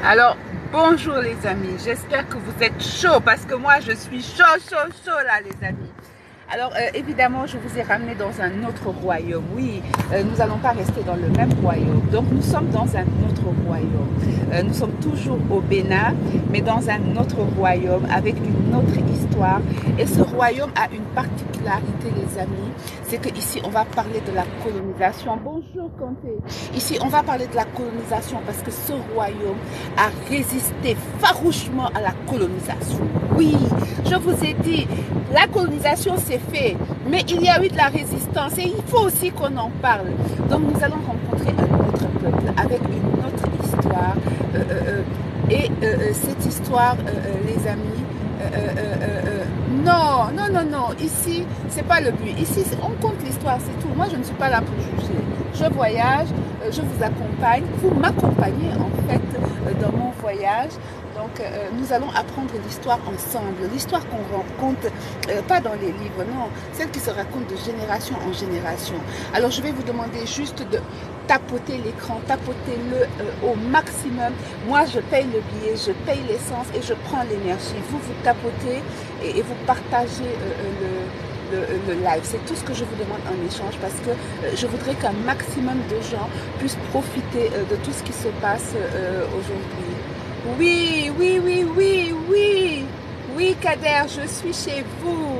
Alors, bonjour les amis, j'espère que vous êtes chauds parce que moi je suis chaud là les amis. Alors évidemment je vous ai ramené dans un autre royaume, oui, nous n'allons pas rester dans le même royaume, donc nous sommes dans un autre royaume. Nous sommes toujours au Bénin, mais dans un autre royaume avec une autre histoire. Et ce royaume a une particularité les amis, c'est qu'ici on va parler de la colonisation. Bonjour Kanté. Ici on va parler de la colonisation parce que ce royaume a résisté farouchement à la colonisation. Oui, je vous ai dit, la colonisation c'est fait, mais il y a eu de la résistance et il faut aussi qu'on en parle. Donc nous allons rencontrer un autre peuple avec une autre histoire cette histoire les amis, non, ici c'est pas le but, ici on compte l'histoire, c'est tout. Moi je ne suis pas là pour juger, je voyage, je vous accompagne, vous m'accompagnez en fait dans mon voyage. Donc nous allons apprendre l'histoire ensemble, l'histoire qu'on raconte, pas dans les livres, non, celle qui se raconte de génération en génération. Alors je vais vous demander juste de tapoter l'écran, tapotez-le au maximum. Moi je paye le billet, je paye l'essence et je prends l'énergie. Vous tapotez et vous partagez le live. C'est tout ce que je vous demande en échange parce que je voudrais qu'un maximum de gens puissent profiter de tout ce qui se passe aujourd'hui. Oui, Kader, je suis chez vous.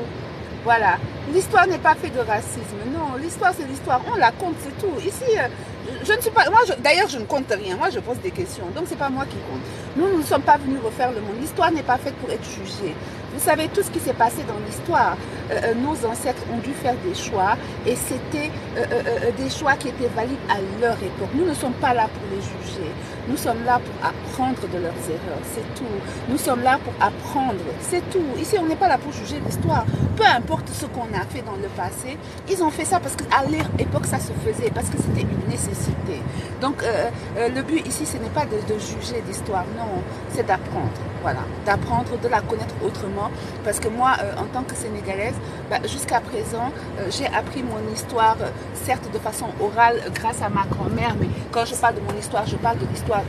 Voilà. L'histoire n'est pas faite de racisme. Non, l'histoire, c'est l'histoire. On la compte, c'est tout. Ici, je ne suis pas... D'ailleurs, je ne compte rien. Moi, je pose des questions. Donc, c'est pas moi qui compte. Nous ne sommes pas venus refaire le monde. L'histoire n'est pas faite pour être jugée. Vous savez, tout ce qui s'est passé dans l'histoire, nos ancêtres ont dû faire des choix et c'était des choix qui étaient valides à leur époque. Nous ne sommes pas là pour les juger. Nous sommes là pour apprendre de leurs erreurs, c'est tout. Nous sommes là pour apprendre, c'est tout. Ici, on n'est pas là pour juger l'histoire. Peu importe ce qu'on a fait dans le passé, ils ont fait ça parce qu'à leur époque, ça se faisait, parce que c'était une nécessité. Donc, le but ici, ce n'est pas de juger l'histoire, non, c'est d'apprendre. Voilà, d'apprendre, de la connaître autrement. Parce que moi, en tant que Sénégalaise, jusqu'à présent, j'ai appris mon histoire, certes de façon orale, grâce à ma grand-mère, mais quand je parle de mon histoire, je parle de l'histoire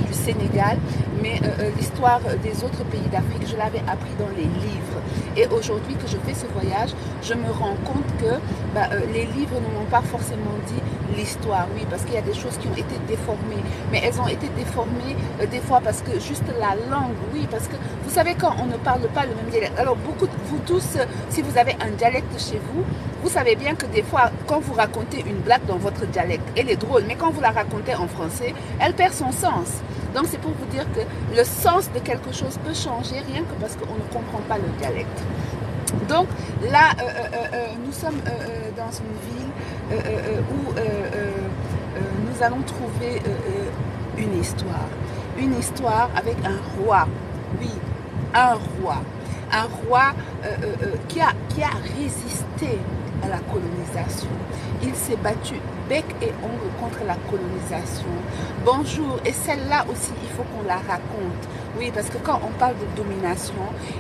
du Sénégal, mais l'histoire des autres pays d'Afrique, je l'avais appris dans les livres. Et aujourd'hui que je fais ce voyage, je me rends compte que les livres ne m'ont pas forcément dit l'histoire, oui, parce qu'il y a des choses qui ont été déformées, mais elles ont été déformées des fois parce que juste la langue, oui, parce que vous savez quand on ne parle pas le même dialecte, alors beaucoup de vous tous, si vous avez un dialecte chez vous, vous savez bien que des fois, quand vous racontez une blague dans votre dialecte, elle est drôle, mais quand vous la racontez en français, elle perd son sens. Donc c'est pour vous dire que le sens de quelque chose peut changer rien que parce qu'on ne comprend pas le dialecte. Donc là, nous sommes dans une ville où nous allons trouver une histoire avec un roi, oui, un roi qui a résisté à la colonisation. Il s'est battu bec et ongle contre la colonisation. Bonjour, et celle-là aussi, il faut qu'on la raconte. Oui, parce que quand on parle de domination,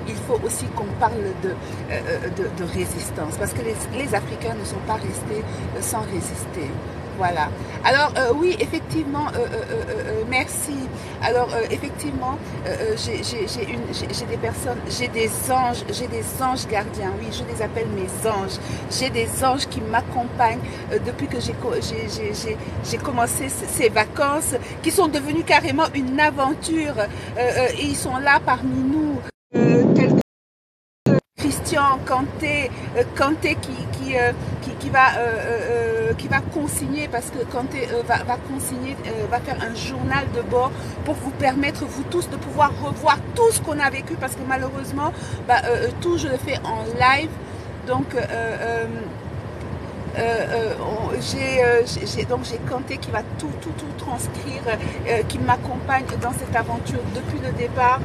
il faut aussi qu'on parle de résistance. Parce que les Africains ne sont pas restés sans résister. Voilà. Alors oui, effectivement, merci. Alors effectivement, j'ai des personnes, j'ai des anges gardiens. Oui, je les appelle mes anges. J'ai des anges qui m'accompagnent depuis que j'ai commencé ces vacances, qui sont devenues carrément une aventure. Et ils sont là parmi nous, tels que Christian Kanté, qui va consigner, parce que Kanté va consigner, va faire un journal de bord pour vous permettre, vous tous, de pouvoir revoir tout ce qu'on a vécu, parce que malheureusement, tout je le fais en live, donc j'ai Kanté qui va tout transcrire, qui m'accompagne dans cette aventure depuis le départ.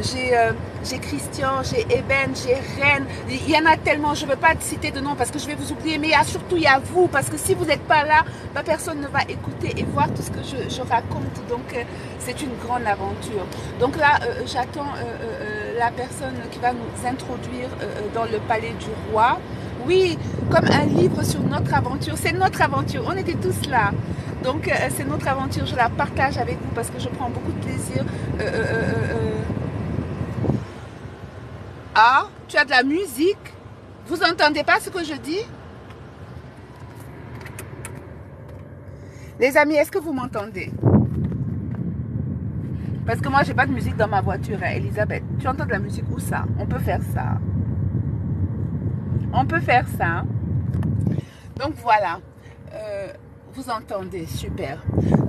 J'ai Christian, j'ai Eben, j'ai Reine, il y en a tellement, je ne veux pas citer de nom parce que je vais vous oublier, mais il y a vous, parce que si vous n'êtes pas là, personne ne va écouter et voir tout ce que je raconte, donc c'est une grande aventure. Donc là, j'attends la personne qui va nous introduire dans le palais du roi. Oui, comme un livre sur notre aventure. C'est notre aventure, on était tous là. Donc c'est notre aventure, je la partage avec vous parce que je prends beaucoup de plaisir. Ah, tu as de la musique. Vous entendez pas ce que je dis? Les amis, est-ce que vous m'entendez? Parce que moi, j'ai pas de musique dans ma voiture, hein, Elisabeth. Tu entends de la musique où ça? On peut faire ça. On peut faire ça. Donc voilà. Vous entendez, super.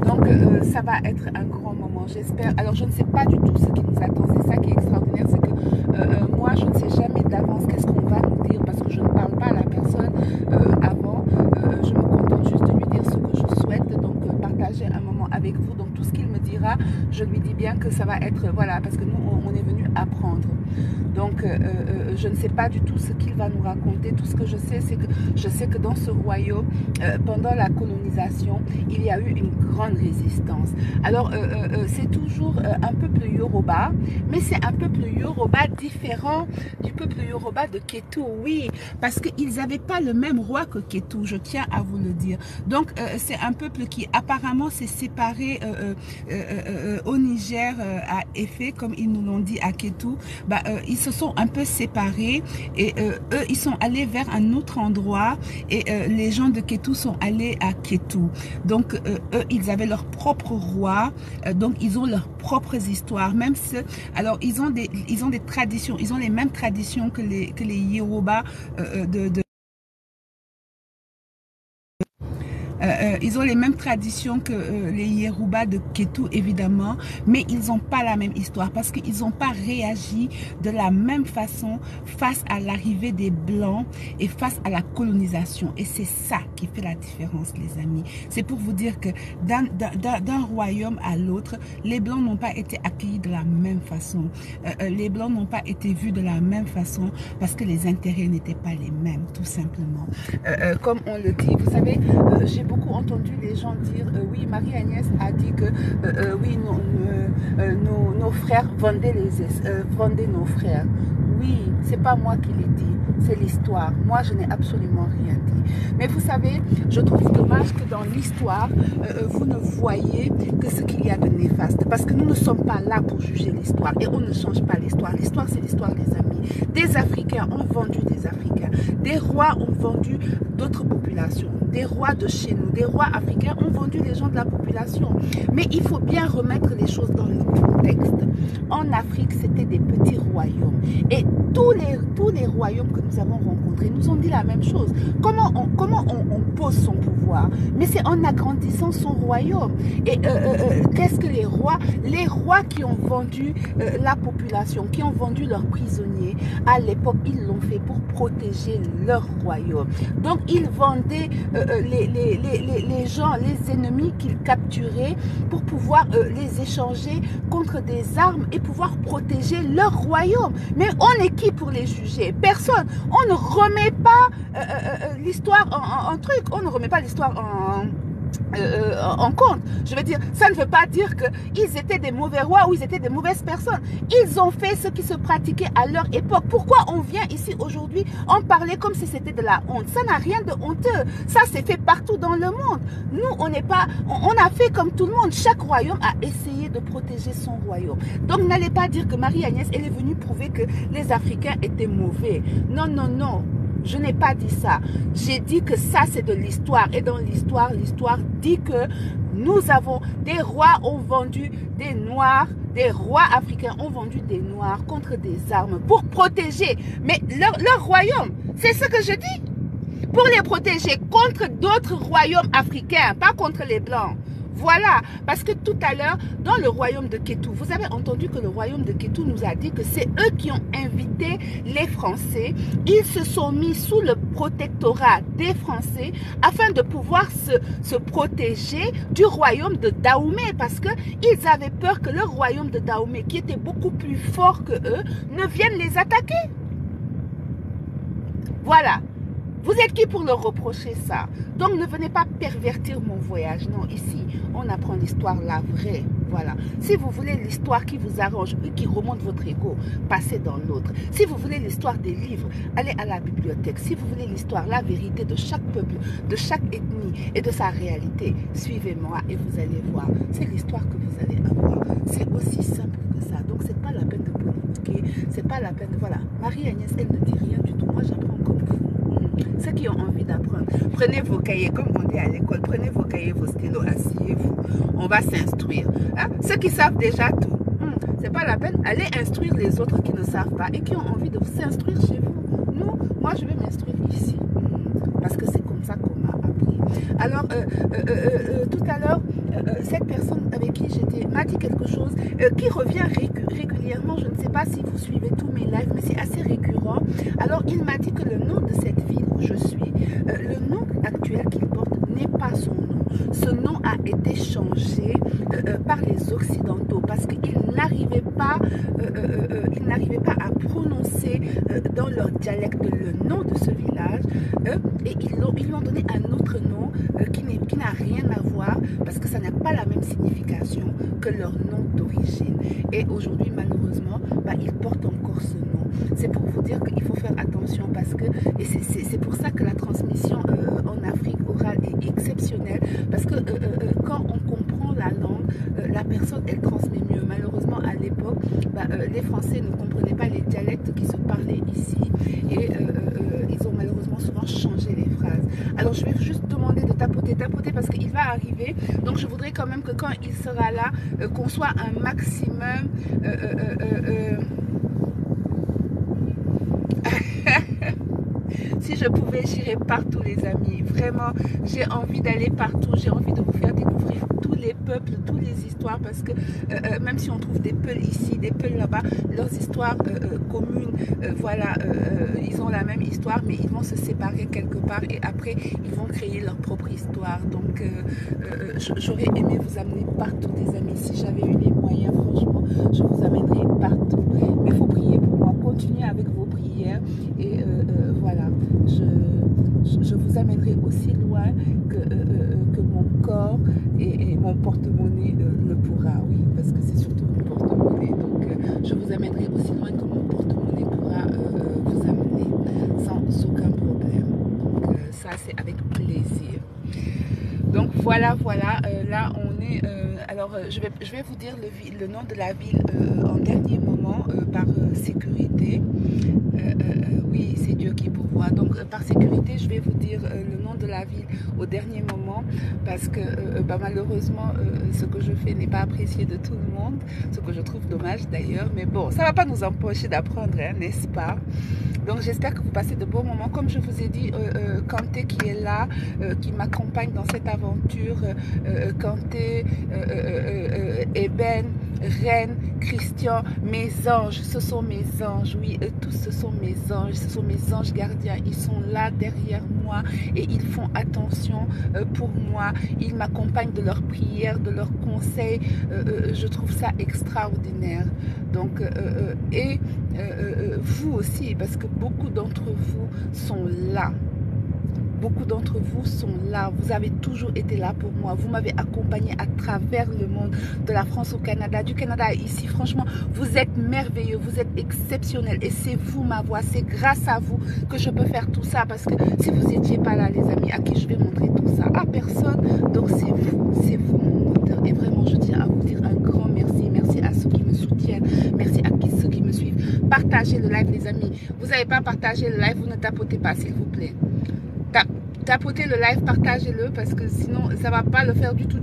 Donc ça va être un grand moment, j'espère. Alors je ne sais pas du tout ce qui nous attend. C'est ça qui est extraordinaire, c'est que moi je ne sais jamais d'avance qu'est-ce qu'on va nous dire parce que je ne parle pas à la personne avant. Je me contente juste de lui dire ce que je souhaite, donc partager un moment avec vous. Donc tout ce qu'il me dira, je lui dis bien que ça va être, voilà, parce que nous on est venu apprendre. Donc je ne sais pas du tout ce qu'il va nous raconter. Tout ce que je sais, c'est que je sais que dans ce royaume, pendant la colonisation, il y a eu une grande résistance. Alors c'est toujours un peuple Yoruba, mais c'est un peuple Yoruba différent du peuple Yoruba de Ketu, oui, parce qu'ils n'avaient pas le même roi que Ketu, je tiens à vous le dire. Donc c'est un peuple qui apparemment s'est séparé au Niger à Effet, comme ils nous l'ont dit à Ketu. Bah, ils se sont un peu séparés et eux ils sont allés vers un autre endroit et les gens de Ketu sont allés à Ketu. Donc eux ils avaient leur propre roi, donc ils ont leurs propres histoires, même si, alors ils ont des traditions, ils ont les mêmes traditions que les Yoruba ils ont les mêmes traditions que les Yoruba de Ketu, évidemment, mais ils n'ont pas la même histoire parce qu'ils n'ont pas réagi de la même façon face à l'arrivée des Blancs et face à la colonisation. Et c'est ça qui fait la différence, les amis. C'est pour vous dire que d'un royaume à l'autre, les Blancs n'ont pas été accueillis de la même façon. Les Blancs n'ont pas été vus de la même façon parce que les intérêts n'étaient pas les mêmes, tout simplement. Comme on le dit, vous savez, j'ai beaucoup entendu les gens dire oui, Marie-Agnès a dit que oui, nos frères vendaient nos frères. Oui, c'est pas moi qui l'ai dit, c'est l'histoire. Moi, je n'ai absolument rien dit. Mais vous savez, je trouve dommage que dans l'histoire, vous ne voyez que ce qu'il y a de néfaste. Parce que nous ne sommes pas là pour juger l'histoire. Et on ne change pas l'histoire. L'histoire, c'est l'histoire des amis. Des Africains ont vendu des Africains. Des rois ont vendu d'autres populations. Des rois de chez nous, des rois africains ont vendu les gens de la population. Mais il faut bien remettre les choses dans le contexte. En Afrique, c'était des petits royaumes. Et tous les royaumes que nous avons rencontrés nous ont dit la même chose. Comment on pose son pouvoir? Mais c'est en agrandissant son royaume. Et qu'est-ce que les rois? Les rois qui ont vendu la population, qui ont vendu leurs prisonniers, à l'époque, ils l'ont fait pour protéger leur royaume. Donc, ils vendaient les gens, les ennemis qu'ils capturaient pour pouvoir les échanger contre des armes et pouvoir protéger leur royaume. Mais on est qui pour les juger? Personne. On ne remet pas l'histoire en truc. On ne remet pas l'histoire en compte. Je veux dire, ça ne veut pas dire qu'ils étaient des mauvais rois ou ils étaient des mauvaises personnes. Ils ont fait ce qui se pratiquait à leur époque. Pourquoi on vient ici aujourd'hui en parler comme si c'était de la honte? Ça n'a rien de honteux. Ça s'est fait partout dans le monde. Nous, on n'est pas... On a fait comme tout le monde. Chaque royaume a essayé de protéger son royaume. Donc, n'allez pas dire que Marie-Agnès, elle est venue prouver que les Africains étaient mauvais. Non, non, non. Je n'ai pas dit ça. J'ai dit que ça, c'est de l'histoire. Et dans l'histoire, l'histoire dit que nous avons... Des rois ont vendu des noirs, des rois africains ont vendu des noirs contre des armes pour protéger. Mais leur royaume, c'est ce que je dis. Pour les protéger contre d'autres royaumes africains, pas contre les Blancs. Voilà, parce que tout à l'heure, dans le royaume de Ketu, vous avez entendu que le royaume de Ketu nous a dit que c'est eux qui ont invité les Français. Ils se sont mis sous le protectorat des Français afin de pouvoir se protéger du royaume de Dahomey parce qu'ils avaient peur que le royaume de Dahomey, qui était beaucoup plus fort que eux, ne vienne les attaquer. Voilà. Vous êtes qui pour leur reprocher ça? Donc ne venez pas pervertir mon voyage. Non, ici, on apprend l'histoire la vraie. Voilà. Si vous voulez l'histoire qui vous arrange et qui remonte votre ego, passez dans l'autre. Si vous voulez l'histoire des livres, allez à la bibliothèque. Si vous voulez l'histoire, la vérité de chaque peuple, de chaque ethnie et de sa réalité, suivez-moi et vous allez voir. C'est l'histoire que vous allez avoir. C'est aussi simple que ça. Donc c'est pas la peine de politiquer. C'est pas la peine de... Voilà. Marie-Agnès, elle ne dit rien du tout. Moi, j'apprends comme vous. Ceux qui ont envie d'apprendre, prenez vos cahiers, comme on dit à l'école, prenez vos cahiers, vos stylos, asseyez-vous. On va s'instruire. Hein? Ceux qui savent déjà tout, c'est pas la peine. Allez instruire les autres qui ne savent pas et qui ont envie de s'instruire chez vous. Nous, moi, je vais m'instruire ici. Parce que c'est comme ça qu'on m'a appris. Alors, tout à l'heure, cette personne avec qui j'étais m'a dit quelque chose qui revient régulièrement. Je ne sais pas si vous suivez tous mes lives, mais c'est assez récurrent. Alors, il m'a dit que le nom de cette ville où je suis, le nom actuel qu'il porte n'est pas son nom. Ce nom a été changé par les Occidentaux parce qu'ils n'arrivaient pas, à prononcer dans leur dialecte le nom de ce village et ils lui ont donné un autre nom qui n'a rien à voir parce que ça n'a pas la même signification que leur nom d'origine. Et aujourd'hui, malheureusement, ils portent encore ce nom. C'est pour vous dire qu'il faut faire attention parce que, et c'est pour ça que la transmission en Afrique orale est exceptionnelle parce que quand on comprend la langue, la personne, elle transmet mieux. Malheureusement, à l'époque, les Français ne comprenaient pas les dialectes qui se parlaient ici et ils ont malheureusement souvent changé les phrases. Alors, je vais juste demander de tapoter parce qu'il va arriver. Donc, je voudrais quand même que quand il sera là, qu'on soit un maximum... Si je pouvais, j'irais partout, les amis. Vraiment, j'ai envie d'aller partout. J'ai envie de vous faire découvrir tous les peuples, toutes les histoires. Parce que même si on trouve des peuls ici, des peuls là-bas, leurs histoires communes, voilà, ils ont la même histoire, mais ils vont se séparer quelque part et après, ils vont créer leur propre histoire. Donc, j'aurais aimé vous amener partout, les amis. Si j'avais eu les moyens, franchement, je vous amènerais partout. Mais il faut prier pour moi. Continuez avec vos prières et voilà, je vous amènerai aussi loin que mon corps et mon porte-monnaie le pourra, oui, parce que c'est surtout mon porte-monnaie. Donc, je vous amènerai aussi loin que mon porte-monnaie pourra vous amener sans aucun problème. Donc, ça, c'est avec plaisir. Donc, voilà, là, on est... alors, je vais vous dire le nom de la ville en dernier moment par sécurité. Oui, c'est Dieu qui pourvoit. Donc, par sécurité, je vais vous dire le nom de la ville au dernier moment parce que malheureusement, ce que je fais n'est pas apprécié de tout le monde, ce que je trouve dommage d'ailleurs. Mais bon, ça ne va pas nous empêcher d'apprendre, hein, n'est-ce pas? Donc, j'espère que vous passez de bons moments. Comme je vous ai dit, Kanté qui est là, qui m'accompagne dans cette aventure, Kanté, Eben, Reine, Christian, mes anges, ce sont mes anges, oui, tous ce sont mes anges gardiens, ils sont là derrière moi et ils font attention pour moi, ils m'accompagnent de leurs prières, de leurs conseils, je trouve ça extraordinaire. Donc, vous aussi, parce que beaucoup d'entre vous sont là. Beaucoup d'entre vous sont là, vous avez toujours été là pour moi, vous m'avez accompagné à travers le monde, de la France au Canada, du Canada à ici, franchement, vous êtes merveilleux, vous êtes exceptionnels et c'est vous ma voix, c'est grâce à vous que je peux faire tout ça parce que si vous n'étiez pas là les amis, à qui je vais montrer tout ça? À personne, donc c'est vous mon moteur et vraiment je tiens à vous dire un grand merci, merci à ceux qui me soutiennent, merci à ceux qui me suivent, partagez le live les amis, vous n'avez pas partagé le live, vous ne tapotez pas s'il vous plaît. Tapotez le live, partagez-le parce que sinon ça va pas le faire du tout.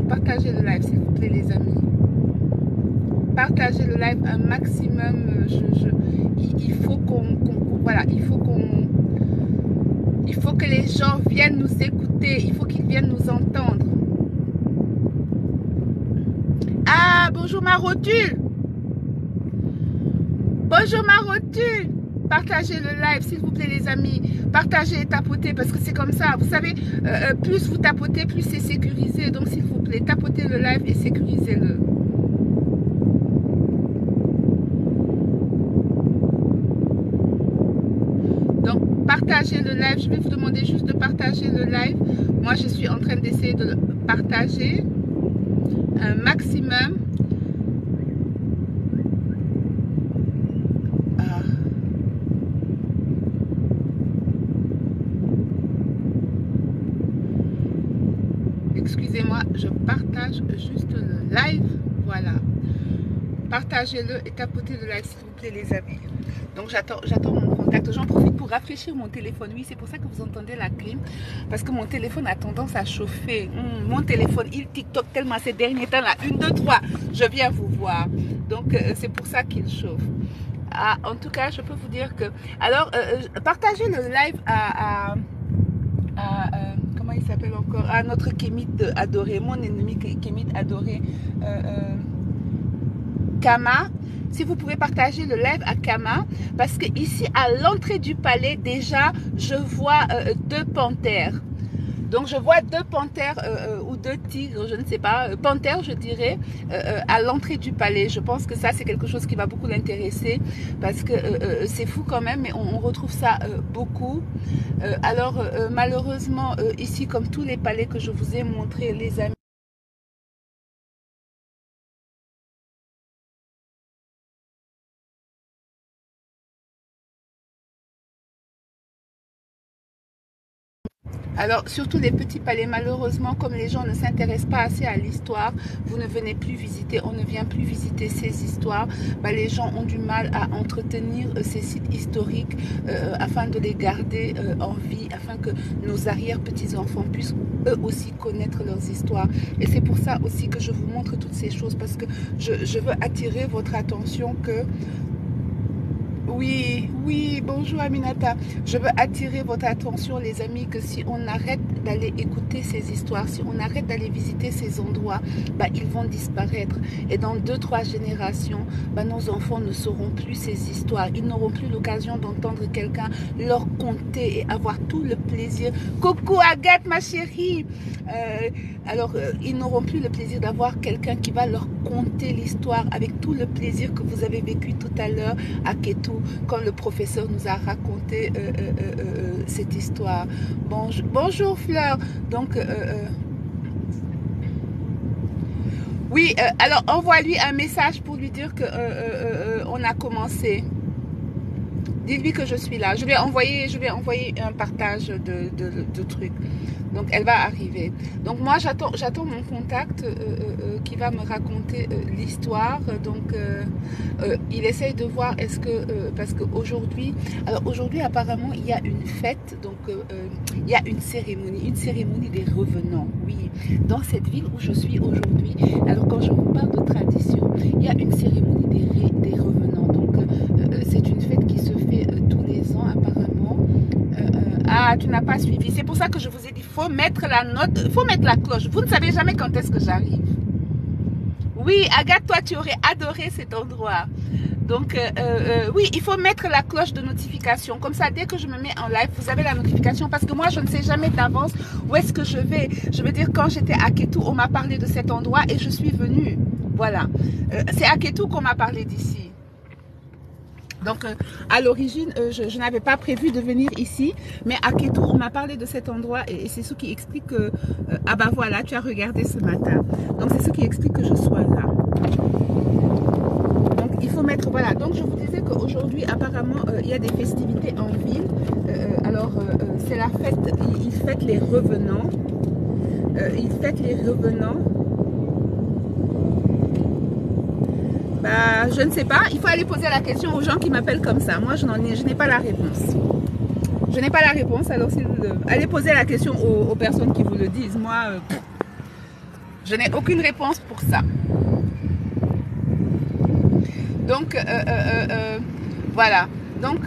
Partagez le live s'il vous plaît les amis. Partagez le live un maximum. Il faut voilà, il faut que les gens viennent nous écouter. Il faut qu'ils viennent nous entendre. Ah, bonjour ma rotule. Bonjour ma rotule. Partagez le live, s'il vous plaît, les amis. Partagez et tapotez, parce que c'est comme ça. Vous savez, plus vous tapotez, plus c'est sécurisé. Donc, s'il vous plaît, tapotez le live et sécurisez-le. Donc, partager le live. Je vais vous demander juste de partager le live. Moi, je suis en train d'essayer de le partager un maximum. Ah. Excusez-moi, je partage juste le live. Voilà. Partagez-le et tapotez le live, s'il vous plaît, les amis. Donc, j'attends mon contact. J'en profite pour rafraîchir mon téléphone. Oui, c'est pour ça que vous entendez la clim. Parce que mon téléphone a tendance à chauffer. Mon téléphone, il TikTok tellement ces derniers temps là. 1, 2, 3, je viens vous voir. Donc, c'est pour ça qu'il chauffe. Ah, en tout cas, je peux vous dire que... Alors, partagez le live à comment il s'appelle encore? À notre Kémite adoré, mon ennemi Kémite adoré. Kama, si vous pouvez partager le live à Kama, parce que ici à l'entrée du palais déjà je vois 2 panthères. Donc je vois 2 panthères ou 2 tigres, je ne sais pas, panthères je dirais, à l'entrée du palais. Je pense que ça c'est quelque chose qui va beaucoup l'intéresser parce que c'est fou quand même, mais on retrouve ça beaucoup. Alors malheureusement ici, comme tous les palais que je vous ai montrés, les amis, alors, surtout les petits palais, malheureusement, comme les gens ne s'intéressent pas assez à l'histoire, vous ne venez plus visiter, on ne vient plus visiter ces histoires. Bah, les gens ont du mal à entretenir ces sites historiques afin de les garder en vie, afin que nos arrière-petits-enfants puissent eux aussi connaître leurs histoires. Et c'est pour ça aussi que je vous montre toutes ces choses, parce que je veux attirer votre attention que... Oui, oui, bonjour Aminata. Je veux attirer votre attention, les amis, que si on arrête d'aller écouter ces histoires, si on arrête d'aller visiter ces endroits, bah, ils vont disparaître. Et dans 2, 3 générations, bah, nos enfants ne sauront plus ces histoires. Ils n'auront plus l'occasion d'entendre quelqu'un leur conter et avoir tout le plaisir. Coucou Agathe, ma chérie. Ils n'auront plus le plaisir d'avoir quelqu'un qui va leur conter l'histoire avec tout le plaisir que vous avez vécu tout à l'heure à Kétou, quand le professeur nous a raconté cette histoire. Bonjour Fleur. Donc, oui, alors envoie-lui un message pour lui dire que on a commencé. Dites-lui que je suis là. Je vais envoyer un partage de trucs. Donc, elle va arriver. Donc, moi, j'attends mon contact qui va me raconter l'histoire. Donc, il essaye de voir est-ce que... parce qu'aujourd'hui... Alors, aujourd'hui, apparemment, il y a une fête. Donc, il y a une cérémonie des revenants. Oui, dans cette ville où je suis aujourd'hui. Alors, quand je vous parle de tradition, il y a une cérémonie des revenants. Donc, c'est une fête qui se fait tous les ans, apparemment. Ah, tu n'as pas suivi. C'est pour ça que je vous ai dit, il faut mettre la note, il faut mettre la cloche. Vous ne savez jamais quand est-ce que j'arrive. Oui, Agathe, toi, tu aurais adoré cet endroit. Donc, oui, il faut mettre la cloche de notification. Comme ça, dès que je me mets en live, vous avez la notification. Parce que moi, je ne sais jamais d'avance où est-ce que je vais. Je veux dire, quand j'étais à Kétou, on m'a parlé de cet endroit et je suis venue. Voilà. C'est à Kétou qu'on m'a parlé d'ici. Donc, à l'origine, je n'avais pas prévu de venir ici, mais à Kétou, on m'a parlé de cet endroit et c'est ce qui explique que, ah bah voilà, tu as regardé ce matin. Donc, c'est ce qui explique que je sois là. Donc, il faut mettre, voilà. Donc, je vous disais qu'aujourd'hui, apparemment, il y a des festivités en ville. C'est la fête, ils fêtent les revenants. Ils fêtent les revenants. Bah, je ne sais pas, il faut aller poser la question aux gens qui m'appellent comme ça. Moi, je n'ai pas la réponse. Je n'ai pas la réponse, alors allez poser la question aux personnes qui vous le disent. Moi, je n'ai aucune réponse pour ça. Donc, voilà. Donc,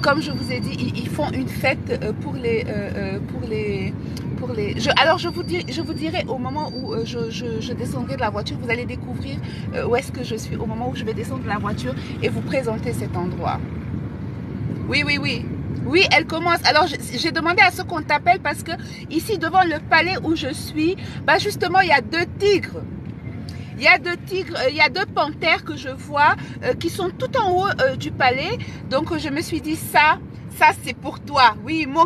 comme je vous ai dit, ils font une fête pour les... alors je vous dirai au moment où je descendrai de la voiture, vous allez découvrir où est-ce que je suis au moment où je vais descendre de la voiture et vous présenter cet endroit. Oui, oui, oui. Oui, elle commence. Alors, j'ai demandé à ce qu'on t'appelle parce que ici, devant le palais où je suis, bah justement, il y a 2 tigres. Il y a 2 tigres, il y a 2 panthères que je vois qui sont tout en haut du palais. Donc je me suis dit ça c'est pour toi. Oui, mon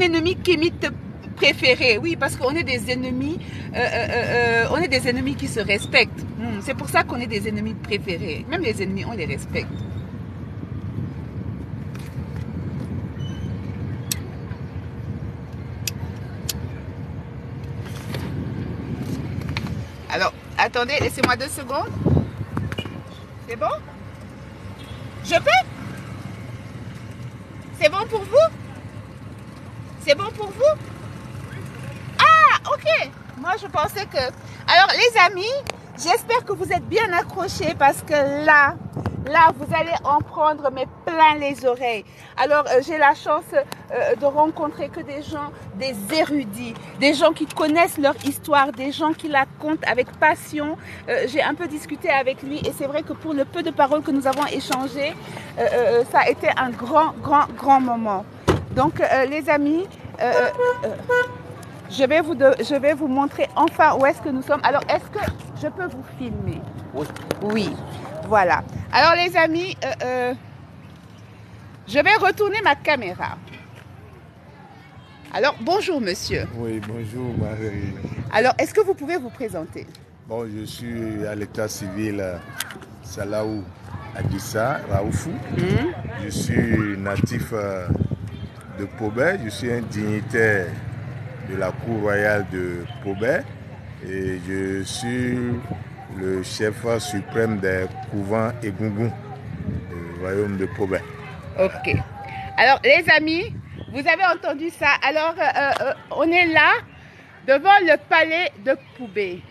ennemi kémite préféré. Oui, parce qu'on est des ennemis, on est des ennemis qui se respectent. C'est pour ça qu'on est des ennemis préférés. Même les ennemis, on les respecte. Alors, attendez, laissez-moi 2 secondes. C'est bon? Je peux? C'est bon pour vous? C'est bon pour vous? Ah, ok. Moi, je pensais que... Alors, les amis, j'espère que vous êtes bien accrochés parce que là, vous allez en prendre mais plein les oreilles. Alors, j'ai la chance de rencontrer que des gens, des érudits, des gens qui connaissent leur histoire, des gens qui la content avec passion. J'ai un peu discuté avec lui et c'est vrai que pour le peu de paroles que nous avons échangées, ça a été un grand moment. Donc, les amis, je vais vous montrer enfin où est-ce que nous sommes. Alors, est-ce que je peux vous filmer? Oui. Oui, voilà. Alors, les amis, je vais retourner ma caméra. Alors, bonjour, monsieur. Oui, bonjour, Marie. Alors, est-ce que vous pouvez vous présenter? Bon, je suis à l'état civil Salaou Adissa Raoufou. Je suis natif de Pobé. Je suis un dignitaire de la cour royale de Pobé. Et je suis le chef suprême des couvents Egungun du royaume de Pobé. Ok. Alors, les amis, vous avez entendu ça. Alors, on est là, devant le palais de Poubé.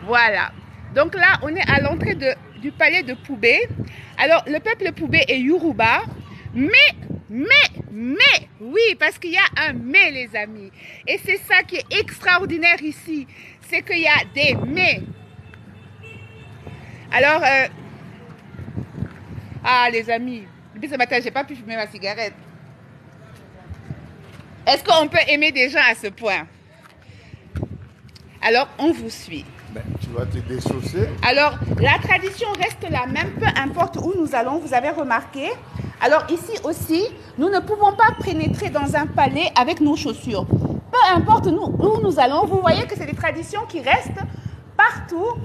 Voilà. Donc là, on est à l'entrée du palais de Poubé. Alors, le peuple Poubé est Yoruba. Mais, oui, parce qu'il y a un mais, les amis. Et c'est ça qui est extraordinaire ici. C'est qu'il y a des mais. Alors, les amis, depuis ce matin, je n'ai pas pu fumer ma cigarette. Est-ce qu'on peut aimer des gens à ce point? Alors, on vous suit. Ben, tu vas te déchausser. Alors, la tradition reste la même, peu importe où nous allons, vous avez remarqué. Alors, ici aussi, nous ne pouvons pas pénétrer dans un palais avec nos chaussures. Peu importe où nous allons, vous voyez que c'est des traditions qui restent partout.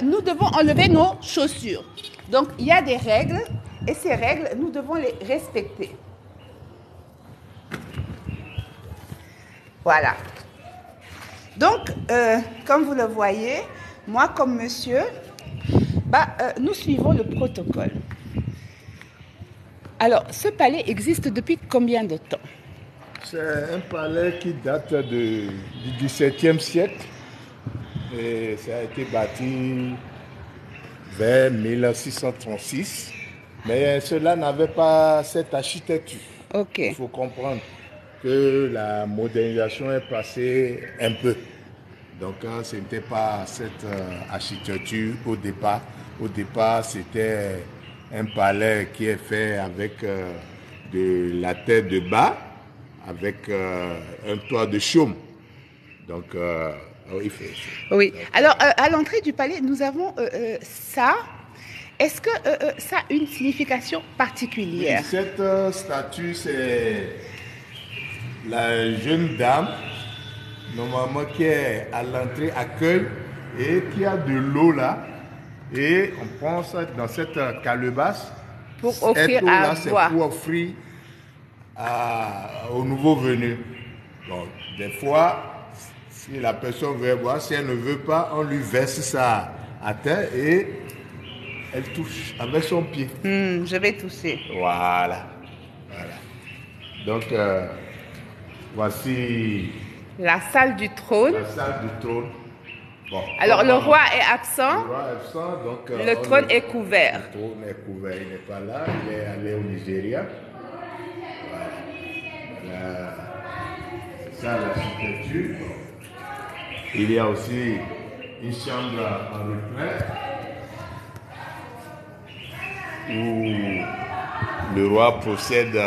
Nous devons enlever nos chaussures. Donc, il y a des règles, et ces règles, nous devons les respecter. Voilà. Donc, comme vous le voyez, moi comme monsieur, nous suivons le protocole. Alors, ce palais existe depuis combien de temps? C'est un palais qui date du XVIIe siècle et ça a été bâti vers 1636. Mais cela n'avait pas cette architecture. Ok. Il faut comprendre que la modernisation est passée un peu. Donc, ce n'était pas cette architecture au départ. Au départ, c'était un palais qui est fait avec de la terre de bas, avec un toit de chaume. Donc, il fait chaud. Oui. Alors, à l'entrée du palais, nous avons ça. Est-ce que ça a une signification particulière? Oui, cette statue, c'est la jeune dame, normalement, qui est à l'entrée, accueille et qui a de l'eau là. Et on pense dans cette calebasse, pour offrir à boire. C'est pour offrir aux nouveaux venus. Bon, des fois, si la personne veut boire, si elle ne veut pas, on lui verse ça à terre et elle touche avec son pied. Je vais toucher. Voilà. Donc, voici la salle du trône. La salle du trône. Bon, alors, le roi est absent. Le roi est absent, donc le trône est couvert. Le trône est couvert, il n'est pas là, il est allé au Nigeria. Voilà. C'est ça l'architecture. Il y a aussi une chambre en retraite où le roi procède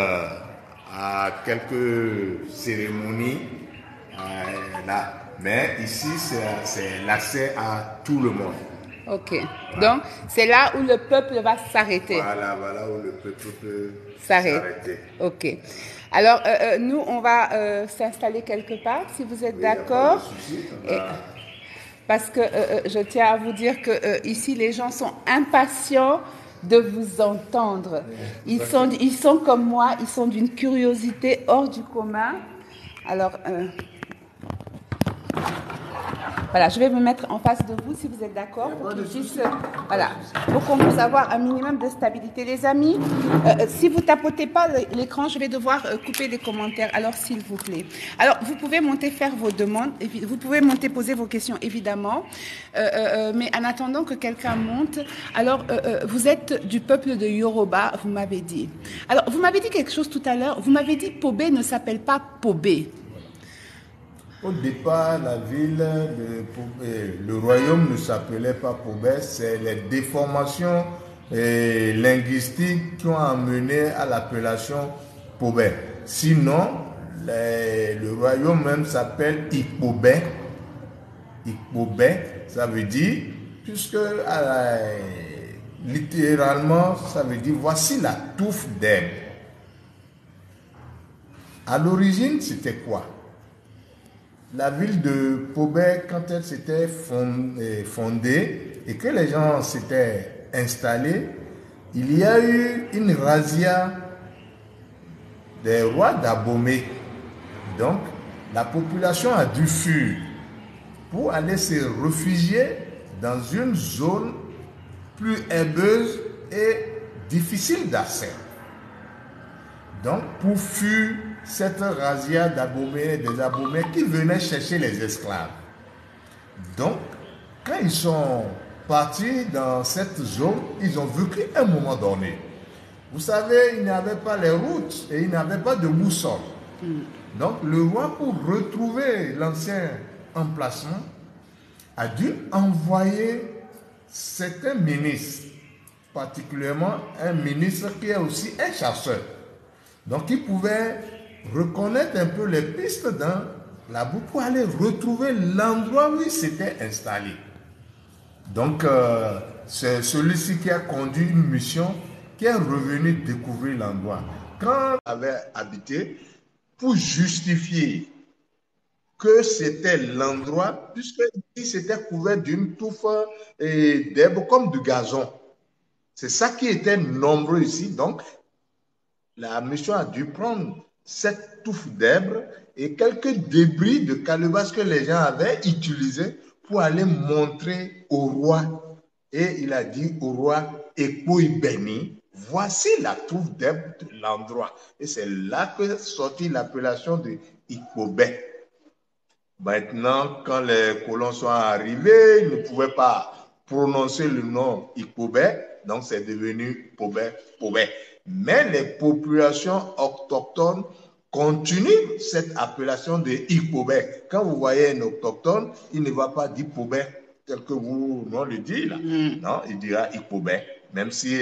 à quelques cérémonies. Là. Mais ici, c'est l'accès à tout le monde. Ok. Voilà. Donc, c'est là où le peuple va s'arrêter. Voilà où le peuple peut s'arrêter. Ok. Alors, nous, on va s'installer quelque part, si vous êtes d'accord. Parce que je tiens à vous dire que ici, les gens sont impatients de vous entendre. Ils sont comme moi, ils sont d'une curiosité hors du commun. Alors, voilà, je vais me mettre en face de vous si vous êtes d'accord pour qu'ils puissent, voilà, pour qu'on puisse avoir un minimum de stabilité. Les amis, si vous tapotez pas l'écran, je vais devoir couper les commentaires. Alors, s'il vous plaît. Alors, vous pouvez monter faire vos demandes, vous pouvez monter poser vos questions, évidemment. Mais en attendant que quelqu'un monte, alors, vous êtes du peuple de Yoruba, vous m'avez dit. Alors, vous m'avez dit quelque chose tout à l'heure. Vous m'avez dit Pobé ne s'appelle pas Pobé. Au départ, la ville de Pobé, le royaume ne s'appelait pas Pobé, c'est les déformations linguistiques qui ont amené à l'appellation Pobé. Sinon, le royaume même s'appelle Ikpobé. Ikpobé, ça veut dire, puisque littéralement, ça veut dire voici la touffe d'herbe. À l'origine, c'était quoi? La ville de Pobé, quand elle s'était fondée et que les gens s'étaient installés, il y a eu une razzia des rois d'Abomey. Donc, la population a dû fuir pour aller se réfugier dans une zone plus herbeuse et difficile d'accès. Donc, pour fuir cette razzia d'Abomey, des Abomey qui venaient chercher les esclaves. Donc, quand ils sont partis dans cette zone, ils ont vécu un moment donné. Vous savez, ils n'avaient pas les routes et ils n'avaient pas de boussole. Donc, le roi, pour retrouver l'ancien emplacement, a dû envoyer certains ministres, particulièrement un ministre qui est aussi un chasseur. Donc, il pouvait reconnaître un peu les pistes dans la boue pour aller retrouver l'endroit où il s'était installé. Donc, c'est celui-ci qui a conduit une mission qui est revenu découvrir l'endroit. Quand il avait habité, pour justifier que c'était l'endroit, puisqu'il s'était couvert d'une touffe d'herbe comme du gazon. C'est ça qui était nombreux ici. Donc, la mission a dû prendre cette touffe d'herbe et quelques débris de calebasse que les gens avaient utilisés pour aller montrer au roi. Et il a dit au roi Ekpoy Beni, voici la touffe d'herbe de l'endroit. Et c'est là que sortit l'appellation de Ikpobé. Maintenant, quand les colons sont arrivés, ils ne pouvaient pas prononcer le nom Ikpobé, donc c'est devenu Pobé, Pobé. Mais les populations autochtones continuent cette appellation de Ikpobé. Quand vous voyez un autochtone, il ne va pas dire Pobé tel que vous le dites là. Non, il dira Ikpobé. Même si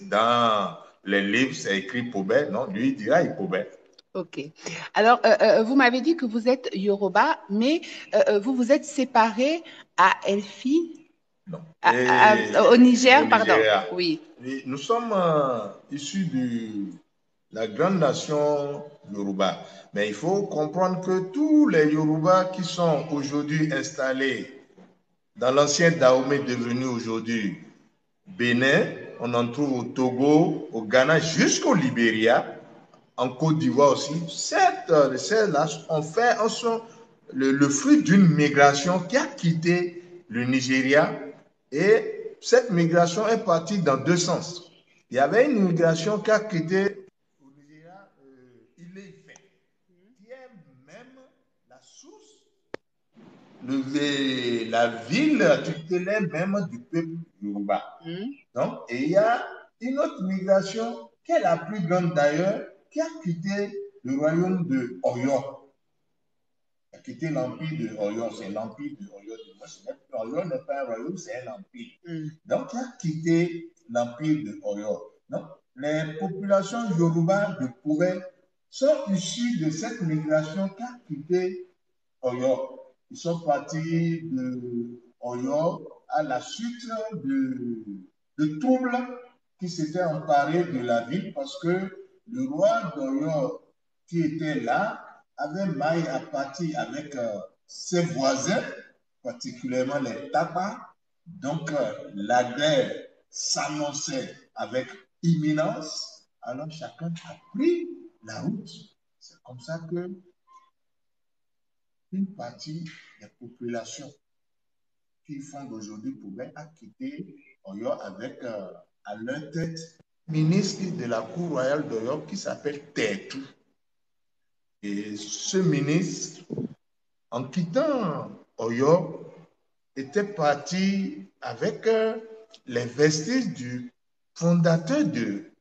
dans les livres c'est écrit Pobé, non, lui il dira Ikpobé. Ok. Alors, vous m'avez dit que vous êtes Yoruba, mais vous vous êtes séparé à Elfi, non. Au Niger, pardon. Oui. Nous sommes issus de la grande nation Yoruba. Mais il faut comprendre que tous les Yoruba qui sont aujourd'hui installés dans l'ancien Dahomey devenu aujourd'hui Bénin, on en trouve au Togo, au Ghana, jusqu'au Libéria, en Côte d'Ivoire aussi. Celles-là sont le fruit d'une migration qui a quitté le Nigeria et cette migration est partie dans deux sens. Il y avait une migration qui a quitté au Nigeria, Ile-Ife, qui est même la source, la ville tutélaire même du peuple Yoruba. Donc, et il y a une autre migration qui est la plus grande d'ailleurs, qui a quitté le royaume de Oyo. Qui a quitté l'empire de Oyo, c'est l'empire de Oyo. Oyo n'est pas un royaume, c'est un empire. Donc, qui a quitté l'empire de Oyo. Donc, les populations Yoruba de Pobé sont issus de cette migration qui a quitté Oyo. Ils sont partis de Oyo à la suite de troubles qui s'étaient emparés de la ville parce que le roi d'Oyo qui était là avait maille à partir avec ses voisins, particulièrement les Tapas. Donc la guerre s'annonçait avec imminence. Alors chacun a pris la route. C'est comme ça que une partie des populations qui font d'aujourd'hui pouvaient quitter Oyo avec à leur tête ministre de la cour royale d'Oyo qui s'appelle Tetu. Et ce ministre, en quittant Oyo, était parti avec les vestiges du fondateur de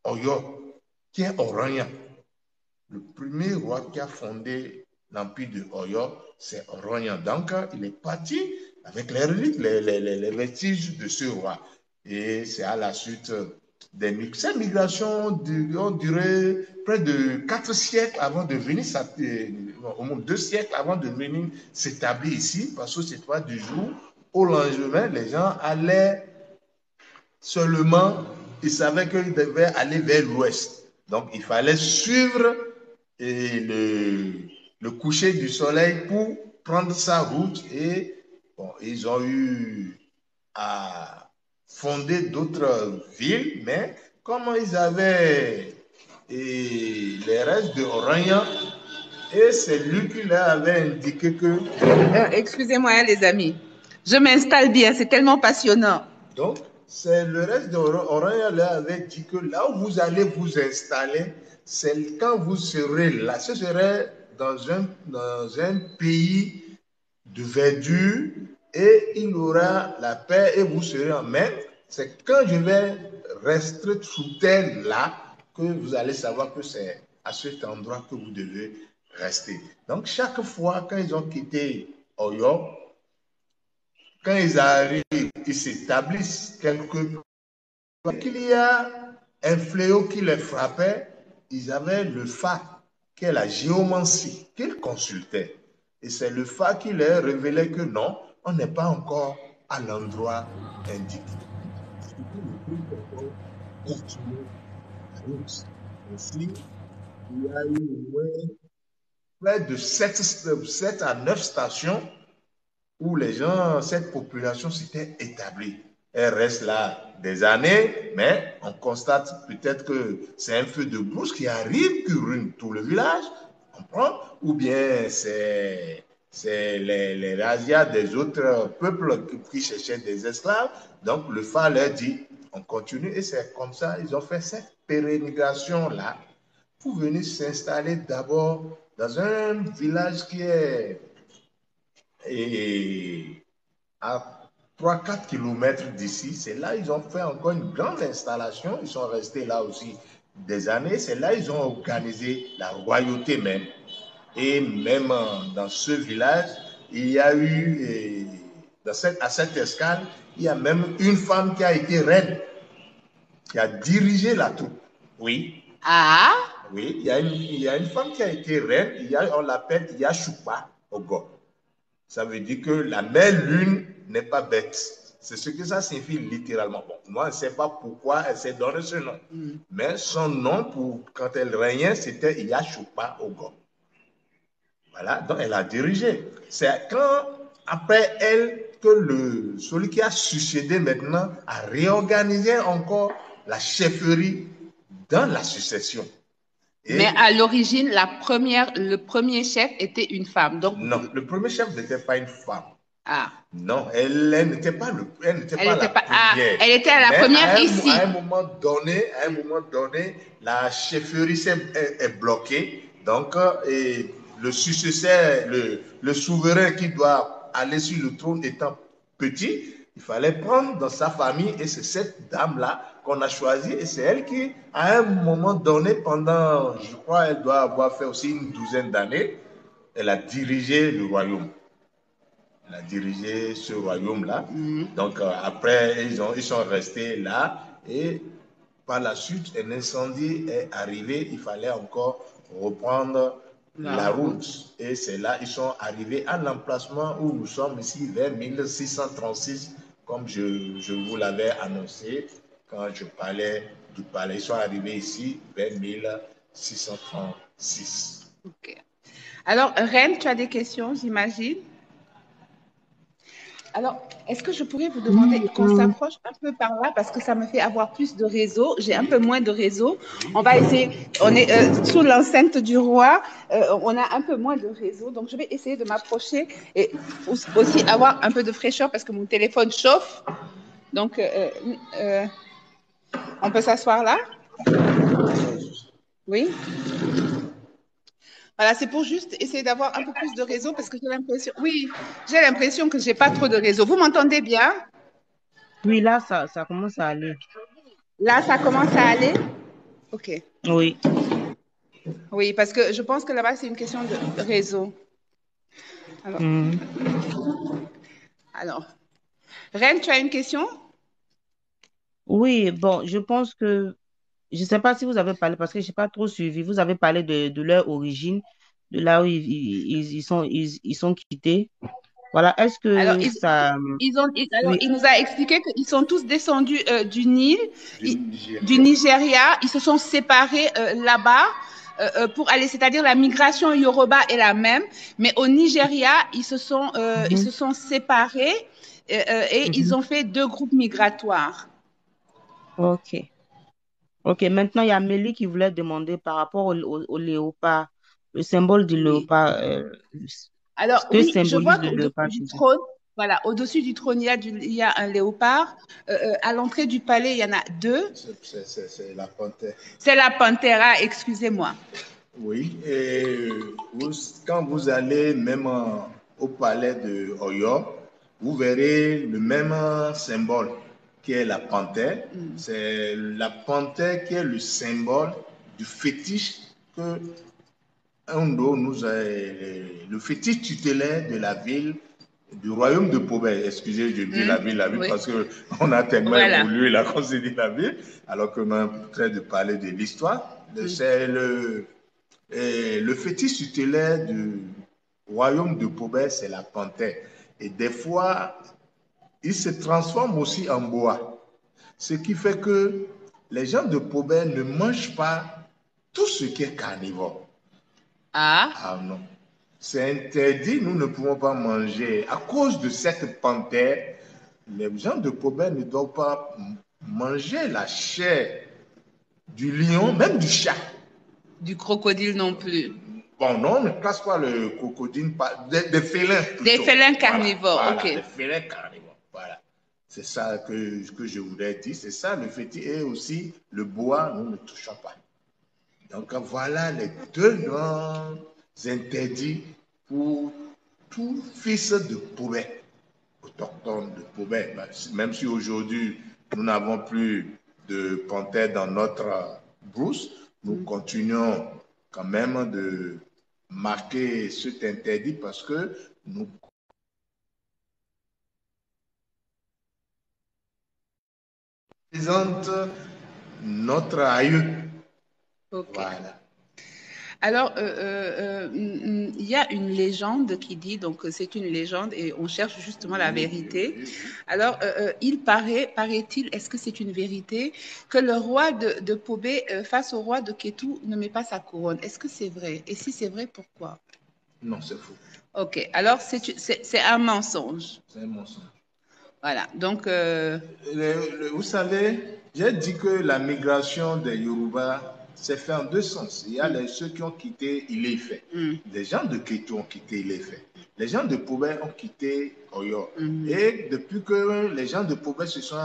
Oyo, qui est Orania. Le premier roi qui a fondé l'empire de Oyo, c'est Orania. Donc, il est parti avec les reliques, les vestiges de ce roi. Et c'est à la suite ces migrations ont duré près de 4 siècles avant de venir, au moins 2 siècles avant de venir s'établir ici, parce que c'est pas du jour au lendemain, les gens allaient seulement, ils savaient qu'ils devaient aller vers l'ouest. Donc, il fallait suivre le coucher du soleil pour prendre sa route et bon, ils ont eu à fonder d'autres villes, mais comme ils avaient les restes de Orania, et c'est lui qui leur avait indiqué que... Excusez-moi les amis, je m'installe bien, c'est tellement passionnant. Donc, c'est le reste d'Orania leur avait dit que là où vous allez vous installer, c'est quand vous serez là, ce serait dans un pays de verdure et il y aura la paix et vous serez en main. C'est quand je vais rester sous terre là que vous allez savoir que c'est à cet endroit que vous devez rester. Donc, chaque fois quand ils ont quitté Oyo, quand ils arrivent, ils s'établissent quelque part. Qu'il y a un fléau qui les frappait, ils avaient le Fa, qui est la géomancie, qu'ils consultaient. Et c'est le Fa qui leur révélait que non, on n'est pas encore à l'endroit indiqué. Ainsi, il y a eu au moins près de 7 à 9 stations où les gens, cette population s'était établie. Elle reste là des années, mais on constate peut-être que c'est un feu de brousse qui arrive, qui ruine tout le village, on comprend, ou bien c'est les razzias des autres peuples qui cherchaient des esclaves. Donc le Fa leur dit, on continue, et c'est comme ça, ils ont fait cette pérennisation-là pour venir s'installer d'abord dans un village qui est à 3-4 kilomètres d'ici. C'est là ils ont fait encore une grande installation. Ils sont restés là aussi des années. C'est là ils ont organisé la royauté même. Et même dans ce village, il y a eu, à cette escale, il y a même une femme qui a été reine, qui a dirigé la troupe. Oui. Ah. Oui, il y a une femme qui a été reine, on l'appelle Yashupa Ogo. Ça veut dire que la mère lune n'est pas bête. C'est ce que ça signifie littéralement. Bon, moi, je ne sais pas pourquoi elle s'est donné ce nom. Mais son nom, quand elle régnait, c'était Yashupa Ogo. Voilà, donc elle a dirigé. C'est quand, après elle, que celui qui a succédé maintenant a réorganisé encore la chefferie dans la succession. Mais à l'origine, le premier chef était une femme. Donc... Non, le premier chef n'était pas une femme. Ah. Non, elle n'était pas la première. Elle était à la première ici. À un moment donné, la chefferie est bloquée. Donc, le successeur, le souverain qui doit aller sur le trône étant petit, il fallait prendre dans sa famille, et c'est cette dame-là qu'on a choisie, et c'est elle qui, à un moment donné, pendant, je crois, elle doit avoir fait aussi une douzaine d'années, elle a dirigé le royaume. Elle a dirigé ce royaume-là. Donc, après, ils sont restés là, et par la suite, un incendie est arrivé. Il fallait encore reprendre la route. Et c'est là ils sont arrivés à l'emplacement où nous sommes ici, vers 1636, comme je vous l'avais annoncé quand je parlais du palais. Ils sont arrivés ici vers 1636. Ok. Alors, Reine, tu as des questions, j'imagine? Alors, est-ce que je pourrais vous demander qu'on s'approche un peu par là parce que ça me fait avoir plus de réseau. J'ai un peu moins de réseau. On va essayer. On est sous l'enceinte du roi. On a un peu moins de réseau. Donc, je vais essayer de m'approcher et aussi avoir un peu de fraîcheur parce que mon téléphone chauffe. Donc, on peut s'asseoir là? Oui. Voilà, c'est pour juste essayer d'avoir un peu plus de réseau parce que j'ai l'impression, oui, j'ai l'impression que j'ai pas trop de réseau. Vous m'entendez bien? Oui, là, ça commence à aller. Là, ça commence à aller? Ok. Oui. Oui, parce que je pense que là-bas, c'est une question de réseau. Alors, Reine, tu as une question? Oui, bon, je pense que, je ne sais pas si vous avez parlé, parce que je n'ai pas trop suivi, vous avez parlé de leur origine, de là où ils sont quittés. Voilà, est-ce Alors, que ça... alors, Oui. il nous a expliqué qu'ils sont tous descendus du Nil, du Nigeria. Nigeria. Ils se sont séparés là-bas pour aller, c'est-à-dire la migration Yoruba est la même, mais au Nigeria, ils se sont séparés et ils ont fait deux groupes migratoires. Ok. Ok, maintenant, il y a Mélie qui voulait demander par rapport au léopard, le symbole du Oui. léopard, Alors, ce que oui, je vois symbolise le qu'au-dessus léopard du chez eux. trône, voilà, au-dessus du trône, il y a un léopard. À l'entrée du palais, il y en a deux. C'est la panthère. C'est la panthère, excusez-moi. Oui, et quand vous allez même au palais de Oyo, vous verrez le même symbole qui est la panthère. C'est la panthère qui est le symbole du fétiche que Undo nous a, le fétiche tutélaire de la ville, du royaume de Pobé. Excusez, je dis la ville, Oui. parce qu'on a tellement Voilà. évolué là qu'on s'est dit la ville, alors qu'on est en train de parler de l'histoire. C'est le fétiche tutélaire du royaume de Pobé, c'est la panthère. Et des fois, il se transforme aussi en bois. Ce qui fait que les gens de Pobé ne mangent pas tout ce qui est carnivore. Ah non. C'est interdit, nous ne pouvons pas manger. À cause de cette panthère, les gens de Pobé ne doivent pas manger la chair du lion, même du chat. Du crocodile non plus. Bon, non, on ne casse pas le crocodile, des félins. Plutôt. Des félins carnivores, voilà, ok. Des félins carnivores, voilà. C'est ça que je voulais dire, c'est ça le fétiche. Et aussi, le bois, nous ne touchons pas. Donc voilà les deux grands interdits pour tout fils de Pobé, autochtone de Pobé. Même si aujourd'hui, nous n'avons plus de panthère dans notre brousse, nous continuons quand même de marquer cet interdit parce que nous présente notre aïeux. Ok. Voilà. Alors, il y a une légende qui dit, donc c'est une légende et on cherche justement la vérité. Alors, paraît-il, est-ce que c'est une vérité, que le roi de Pobé, face au roi de Kétou, ne met pas sa couronne? Est-ce que c'est vrai? Et si c'est vrai, pourquoi? Non, c'est faux. Ok, alors c'est un mensonge. C'est un mensonge. Voilà, donc... Vous savez, j'ai dit que la migration des Yoruba s'est fait en deux sens. Il y a ceux qui ont quitté Ilé-Ifẹ̀. Les gens de Kétou ont quitté Ilé-Ifẹ̀. Les gens de Pobé ont quitté Oyo. Et depuis que les gens de Pobé se sont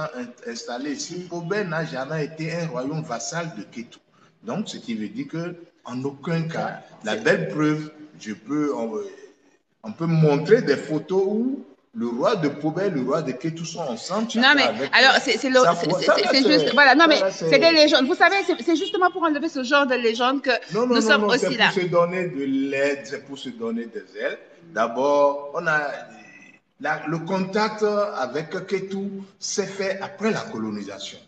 installés ici, Pobé n'a jamais été un royaume vassal de Kétou. Donc, ce qui veut dire qu'en aucun cas, la belle preuve, on peut montrer des photos où le roi de Pobé et le roi de Kétou sont ensemble. Non, mais alors, c'est juste. Voilà, non, mais c'est des légendes. Vous savez, c'est justement pour enlever ce genre de légende que nous sommes aussi là. C'est pour se donner de l'aide, c'est pour se donner des ailes. D'abord, on a. Le contact avec Kétou s'est fait après la colonisation.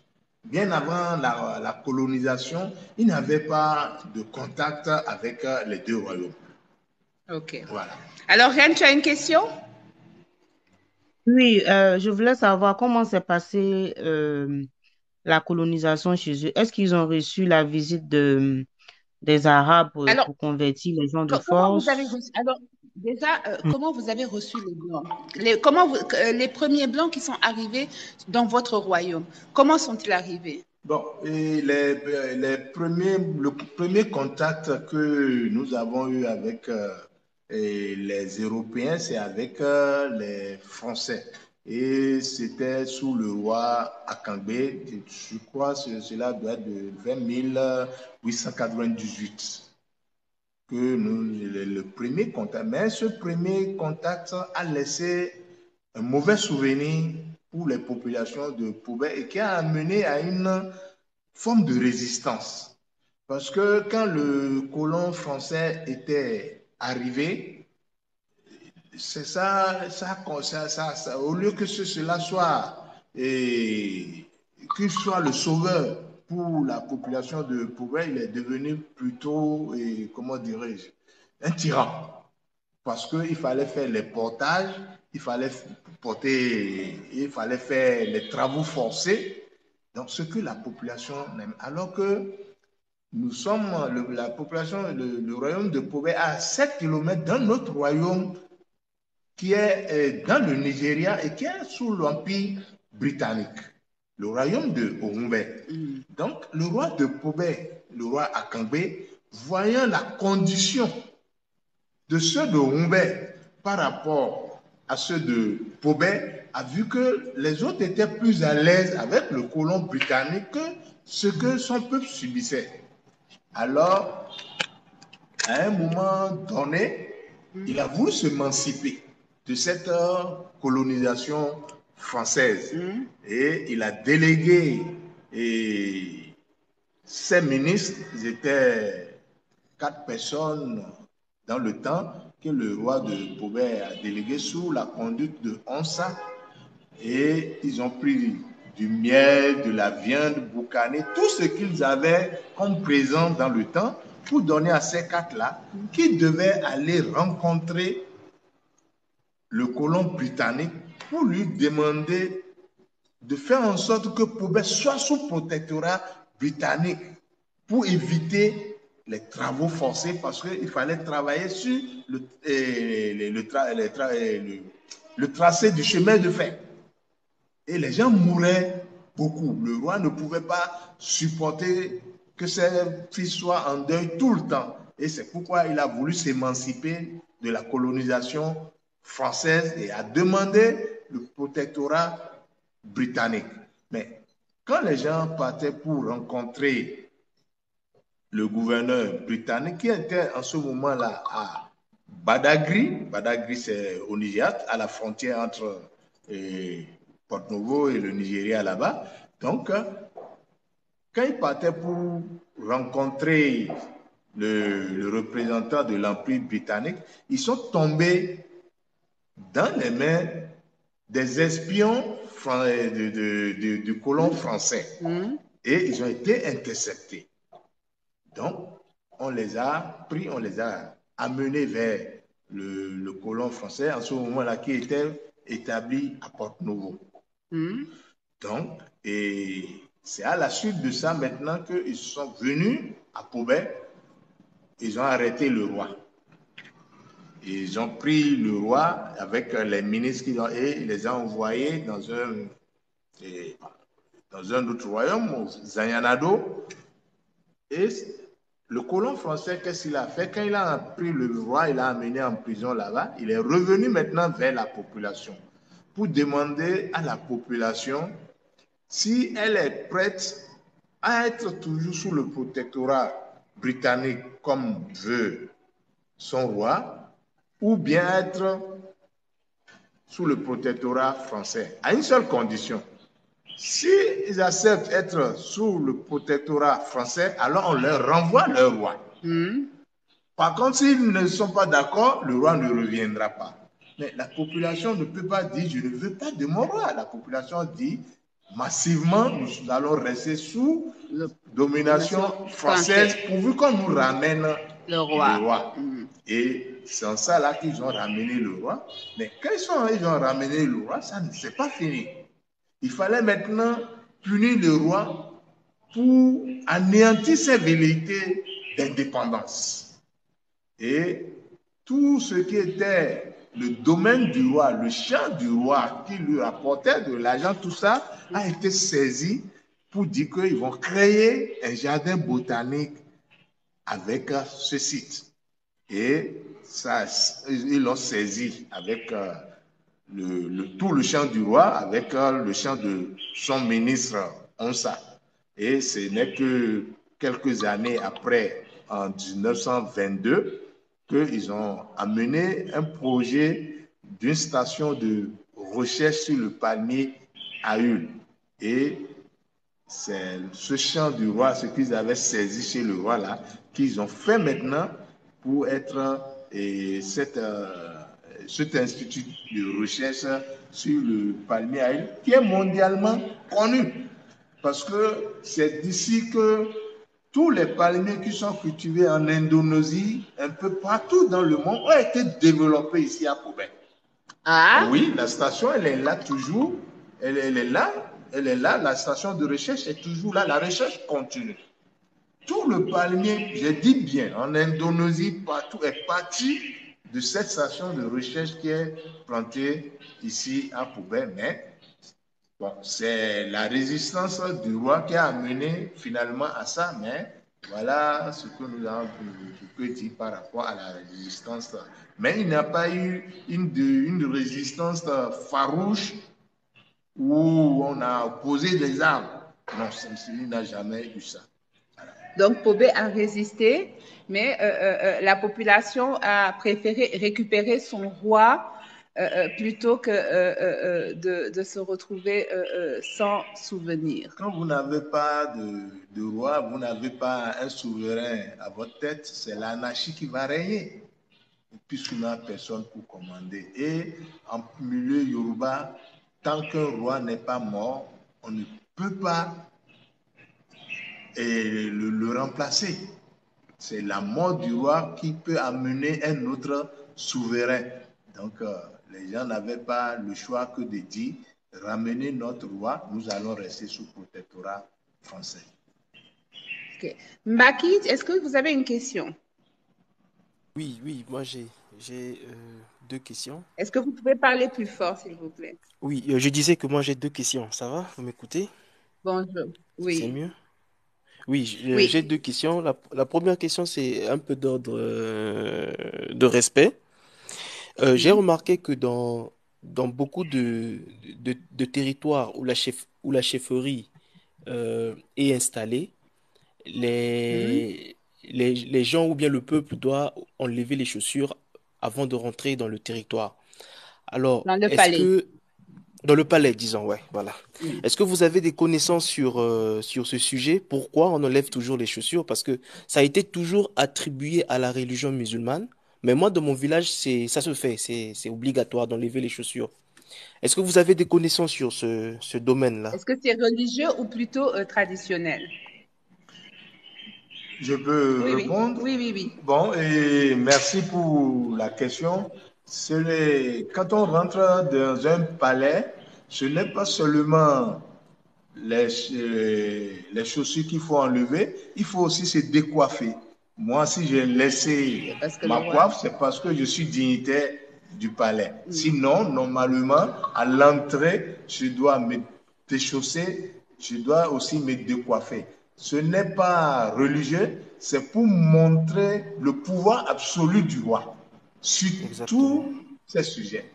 bien avant la colonisation, ils n'avaient pas de contact avec les deux royaumes. Ok. Voilà. Alors, Reine, tu as une question? Oui, je voulais savoir comment s'est passée la colonisation chez eux. Est-ce qu'ils ont reçu la visite des Arabes Alors, pour convertir les gens de comment vous avez force? reçu? Alors, déjà, comment vous avez reçu les Blancs? Les premiers Blancs qui sont arrivés dans votre royaume, comment sont-ils arrivés? Bon, et le premier contact que nous avons eu avec et les Européens, c'est avec les Français. Et c'était sous le roi Akangbe, je crois que cela doit être de vers 1898 que le premier contact. Mais ce premier contact a laissé un mauvais souvenir pour les populations de Poubelle et qui a amené à une forme de résistance. Parce que quand le colon français était arrivé, c'est au lieu que cela soit, qu'il soit le sauveur pour la population de Poubelle, il est devenu plutôt, comment dirais-je, un tyran. Parce qu'il fallait faire les portages, il fallait faire les travaux forcés. Donc, ce que la population n'aime. Alors que nous sommes, la population, le royaume de Pobé à 7 km d'un autre royaume qui est dans le Nigeria et qui est sous l'empire britannique, le royaume de Orumbe. Donc, le roi de Pobé, le roi Akangbe, voyant la condition de ceux de Orumbe par rapport à ceux de Pobé, a vu que les autres étaient plus à l'aise avec le colon britannique que ce que son peuple subissait. Alors, à un moment donné, il a voulu s'émanciper de cette colonisation française. Et il a délégué ses ministres, ils étaient 4 personnes dans le temps que le roi de Pobé a délégué sous la conduite de Onsa. Et ils ont pris du miel, de la viande, boucané, tout ce qu'ils avaient comme présent dans le temps pour donner à ces 4-là qui devaient aller rencontrer le colon britannique pour lui demander de faire en sorte que Pobé soit sous protectorat britannique pour éviter les travaux forcés parce qu'il fallait travailler sur le tracé du chemin de fer. Et les gens mouraient beaucoup. Le roi ne pouvait pas supporter que ses fils soient en deuil tout le temps. Et c'est pourquoi il a voulu s'émanciper de la colonisation française et a demandé le protectorat britannique. Mais quand les gens partaient pour rencontrer le gouverneur britannique, qui était en ce moment-là à Badagry, Badagry c'est au Niger, à la frontière entre Porto-Novo et le Nigeria là-bas. Donc, quand ils partaient pour rencontrer le représentant de l'Empire britannique, ils sont tombés dans les mains des espions du colon français. Et ils ont été interceptés. Donc, on les a pris, on les a amenés vers le colon français, en ce moment-là, qui était établi à Porto-Novo. Donc, et c'est à la suite de ça maintenant qu'ils sont venus à Pobé, ils ont arrêté le roi. Ils ont pris le roi avec les ministres et ils les ont envoyés dans un autre royaume, Zanyanado. Et le colon français, qu'est-ce qu'il a fait? Quand il a pris le roi, il l'a amené en prison là-bas, il est revenu maintenant vers la population pour demander à la population si elle est prête à être toujours sous le protectorat britannique comme veut son roi, ou bien être sous le protectorat français, à une seule condition. S'ils acceptent d'être sous le protectorat français, alors on leur renvoie leur roi. Par contre, s'ils ne sont pas d'accord, le roi ne reviendra pas. Mais la population ne peut pas dire « je ne veux pas de mon roi ». La population dit massivement, nous allons rester sous domination française pourvu qu'on nous ramène Le roi. le roi. Et c'est en ça là qu'ils ont ramené le roi. Mais quand ils ont ramené le roi, ça ne s'est pas fini. Il fallait maintenant punir le roi pour anéantir ses velléités d'indépendance. Et tout ce qui était le domaine du roi, le champ du roi qui lui rapportait de l'argent, tout ça a été saisi pour dire qu'ils vont créer un jardin botanique avec ce site. Et ça, ils l'ont saisi avec tout le champ du roi, avec le champ de son ministre Onsa. Et ce n'est que quelques années après, en 1922, qu'ils ont amené un projet d'une station de recherche sur le palmier à Hull. Et c'est ce champ du roi, ce qu'ils avaient saisi chez le roi là, qu'ils ont fait maintenant pour être cet institut de recherche sur le palmier à Hull, qui est mondialement connu. Parce que c'est d'ici que tous les palmiers qui sont cultivés en Indonésie, un peu partout dans le monde, ont été développés ici à Pobé. Ah. Oui, la station, elle est là toujours. Elle est là. La station de recherche est toujours là. La recherche continue. Tout le palmier, je dis bien, en Indonésie, partout, est parti de cette station de recherche qui est plantée ici à Pobé. Mais bon, c'est la résistance du roi qui a amené finalement à ça, mais voilà ce que nous avons dit par rapport à la résistance. Mais il n'y a pas eu une résistance farouche où on a posé des armes. Non, il n'a jamais eu ça. Voilà. Donc, Pobé a résisté, mais la population a préféré récupérer son roi plutôt que de se retrouver sans souvenir. Quand vous n'avez pas de roi, vous n'avez pas un souverain à votre tête, c'est l'anarchie qui va régner, puisqu'on n'a personne pour commander. Et en milieu Yoruba, tant qu'un roi n'est pas mort, on ne peut pas le remplacer. C'est la mort du roi qui peut amener un autre souverain. Donc, les gens n'avaient pas le choix que de dire, ramener notre roi, nous allons rester sous protectorat français. Okay. Mbaki, est-ce que vous avez une question? Oui, moi j'ai deux questions. Est-ce que vous pouvez parler plus fort, s'il vous plaît? Oui, je disais que moi j'ai deux questions. Ça va? Vous m'écoutez? Bonjour. Oui. C'est mieux? Oui, Oui. j'ai deux questions. La première question, c'est un peu d'ordre de respect. J'ai remarqué que dans beaucoup de territoires où la chefferie est installée, les gens ou bien le peuple doit enlever les chaussures avant de rentrer dans le territoire. Alors, Dans le est-ce palais. que, dans le palais, disons, ouais, voilà. Mm. Est-ce que vous avez des connaissances sur ce sujet? Pourquoi on enlève toujours les chaussures? Parce que ça a été toujours attribué à la religion musulmane. Mais moi, dans mon village, ça se fait. C'est obligatoire d'enlever les chaussures. Est-ce que vous avez des connaissances sur ce domaine-là? Est-ce que c'est religieux ou plutôt traditionnel? Je peux Oui, répondre? oui. Bon, et merci pour la question. Quand on rentre dans un palais, ce n'est pas seulement les chaussures qu'il faut enlever, il faut aussi se décoiffer. Moi, si j'ai laissé ma coiffe, c'est parce que je suis dignitaire du palais. Sinon, normalement, à l'entrée, je dois me déchausser, je dois aussi me décoiffer. Ce n'est pas religieux, c'est pour montrer le pouvoir absolu du roi sur tous ces sujets.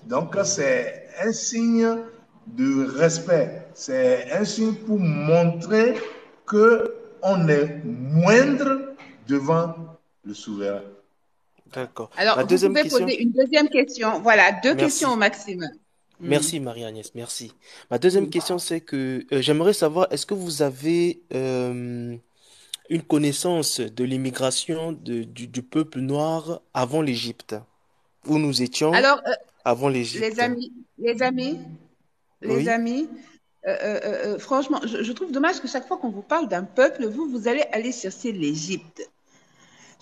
Donc, c'est un signe de respect, c'est un signe pour montrer qu'on est moindre devant le souverain. D'accord. Alors, vous pouvez poser une deuxième question. Voilà, deux questions au maximum. Merci Marie-Agnès, merci. Ma deuxième question, c'est que j'aimerais savoir, est-ce que vous avez une connaissance de l'immigration du peuple noir avant l'Égypte, où nous étions Alors, avant l'Égypte? les amis, Oui. franchement, je trouve dommage que chaque fois qu'on vous parle d'un peuple, vous allez aller chercher l'Égypte.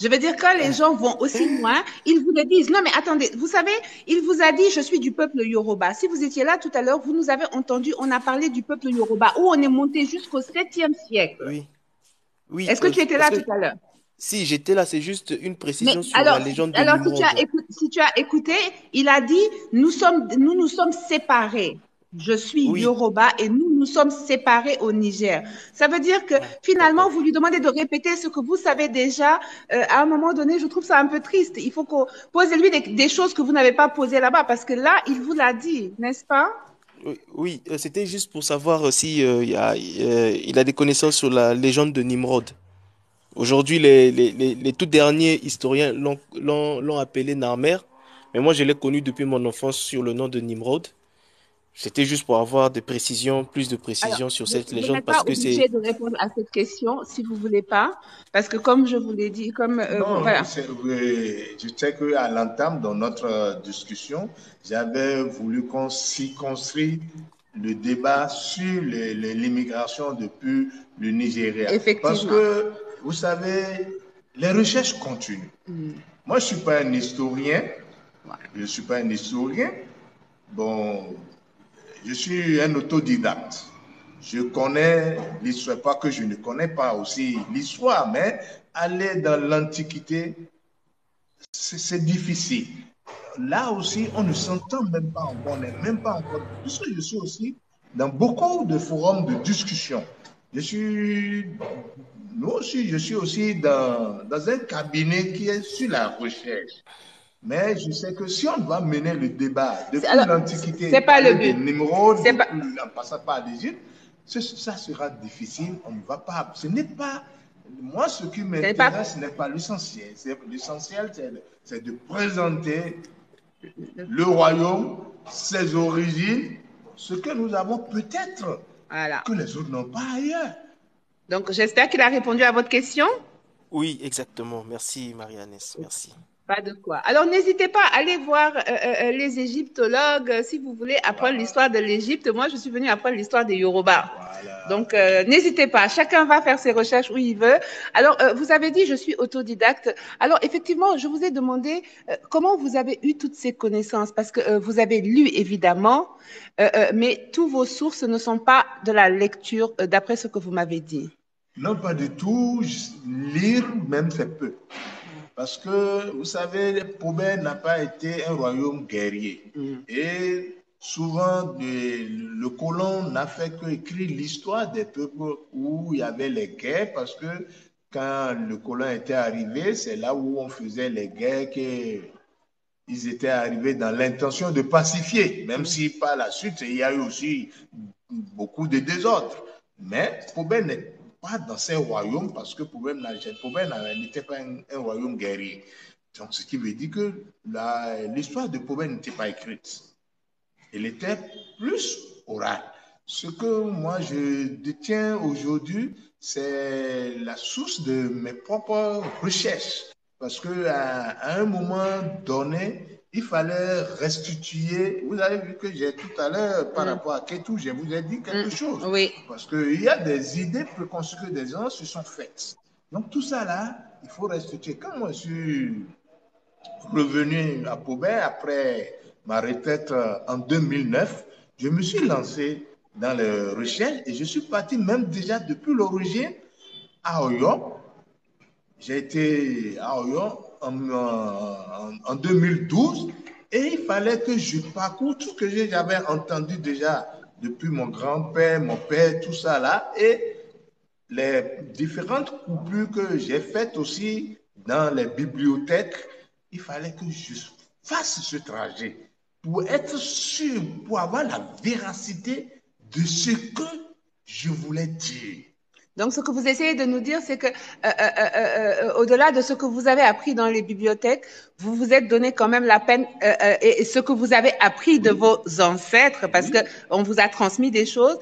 Je veux dire, quand les gens vont aussi loin, ils vous le disent. Non, mais attendez, vous savez, il vous a dit, je suis du peuple Yoruba. Si vous étiez là tout à l'heure, vous nous avez entendu, on a parlé du peuple Yoruba, où on est monté jusqu'au 7e siècle. Oui, oui, Est-ce que tu étais parce là que tout à l'heure? si j'étais là, c'est juste une Mais précision sur la légende de alors Nimrod. si tu as écouté, il a dit, nous nous sommes séparés. Je suis Oui, Yoruba et nous sommes séparés au Niger. Ça veut dire que ah, finalement, d'accord. vous lui demandez de répéter ce que vous savez déjà. À un moment donné, je trouve ça un peu triste. Il faut qu'on pose-lui des choses que vous n'avez pas posées là-bas parce que là, il vous l'a dit, n'est-ce pas? Oui, oui, c'était juste pour savoir si il a des connaissances sur la légende de Nimrod. Aujourd'hui, les tout derniers historiens l'ont appelé Narmer, mais moi je l'ai connu depuis mon enfance sur le nom de Nimrod. C'était juste pour avoir des précisions, plus de Alors, précisions sur cette vous légende n'êtes pas parce que c'est... obligé de répondre à cette question si vous voulez pas, parce que comme je vous l'ai dit, comme Non, voilà. je sais qu'à l'entame de notre discussion, j'avais voulu qu'on circonscrit le débat sur l'immigration depuis le Nigeria. Parce Effectivement. que, vous savez, les recherches continuent. Moi, je ne suis pas un historien. Je ne suis pas un historien. Bon, je suis un autodidacte. Je connais l'histoire, pas que je ne connais pas aussi l'histoire, mais aller dans l'Antiquité, c'est difficile. Là aussi, on ne s'entend même pas encore, on n'est même pas encore. Puisque je suis aussi dans beaucoup de forums de discussion. Moi aussi, je suis aussi dans un cabinet qui est sur la recherche. Mais je sais que si on doit mener le débat depuis l'Antiquité, c'est pas le de but. Nimrod, Pas... en passant par l'Égypte, ça sera difficile. On ne va pas. Ce n'est pas. Moi, ce qui m'intéresse, ce n'est pas l'essentiel. L'essentiel, c'est de présenter le royaume, ses origines, ce que nous avons peut-être que les autres n'ont pas ailleurs. Donc, j'espère qu'il a répondu à votre question. Oui, exactement. Merci, Marie-Agnès. Merci. Pas de quoi. Alors, n'hésitez pas à aller voir les égyptologues si vous voulez apprendre l'histoire de l'Égypte. Moi, je suis venue apprendre l'histoire des Yoruba. Voilà. Donc, n'hésitez pas. Chacun va faire ses recherches où il veut. Alors, vous avez dit, je suis autodidacte. Alors, effectivement, je vous ai demandé comment vous avez eu toutes ces connaissances parce que vous avez lu, évidemment, mais tous vos sources ne sont pas de la lecture d'après ce que vous m'avez dit. Non, pas du tout. Lire, même, c'est peu. Parce que, vous savez, Pobé n'a pas été un royaume guerrier. Et souvent, le colon n'a fait qu'écrire l'histoire des peuples où il y avait les guerres, parce que quand le colon était arrivé, c'est là où on faisait les guerres qu'ils étaient arrivés dans l'intention de pacifier, même si par la suite, il y a eu aussi beaucoup de désordres. Mais Pobé n'est pas dans ces royaumes parce que Pobé n'était pas un royaume guerrier. Donc, ce qui veut dire que l'histoire de Pobé n'était pas écrite. Elle était plus orale. Ce que moi je détiens aujourd'hui, c'est la source de mes propres recherches. Parce qu'à un moment donné, il fallait restituer. Vous avez vu que j'ai tout à l'heure, par rapport à Kétou, je vous ai dit quelque chose. Oui. Parce qu'il y a des idées préconçues que des gens se sont faites. Donc tout ça là, il faut restituer. Quand moi je suis revenu à Pobé après ma retraite en 2009, je me suis lancé dans les recherches et je suis parti même déjà depuis l'origine à Oyo. J'ai été à Oyo en 2012 et il fallait que je parcours tout ce que j'avais entendu déjà depuis mon grand-père, mon père, tout ça là, et les différentes coupures que j'ai faites aussi dans les bibliothèques. Il fallait que je fasse ce trajet pour être sûr, pour avoir la véracité de ce que je voulais dire. Donc, ce que vous essayez de nous dire, c'est que au-delà de ce que vous avez appris dans les bibliothèques, vous vous êtes donné quand même la peine et ce que vous avez appris de vos ancêtres, parce que on vous a transmis des choses,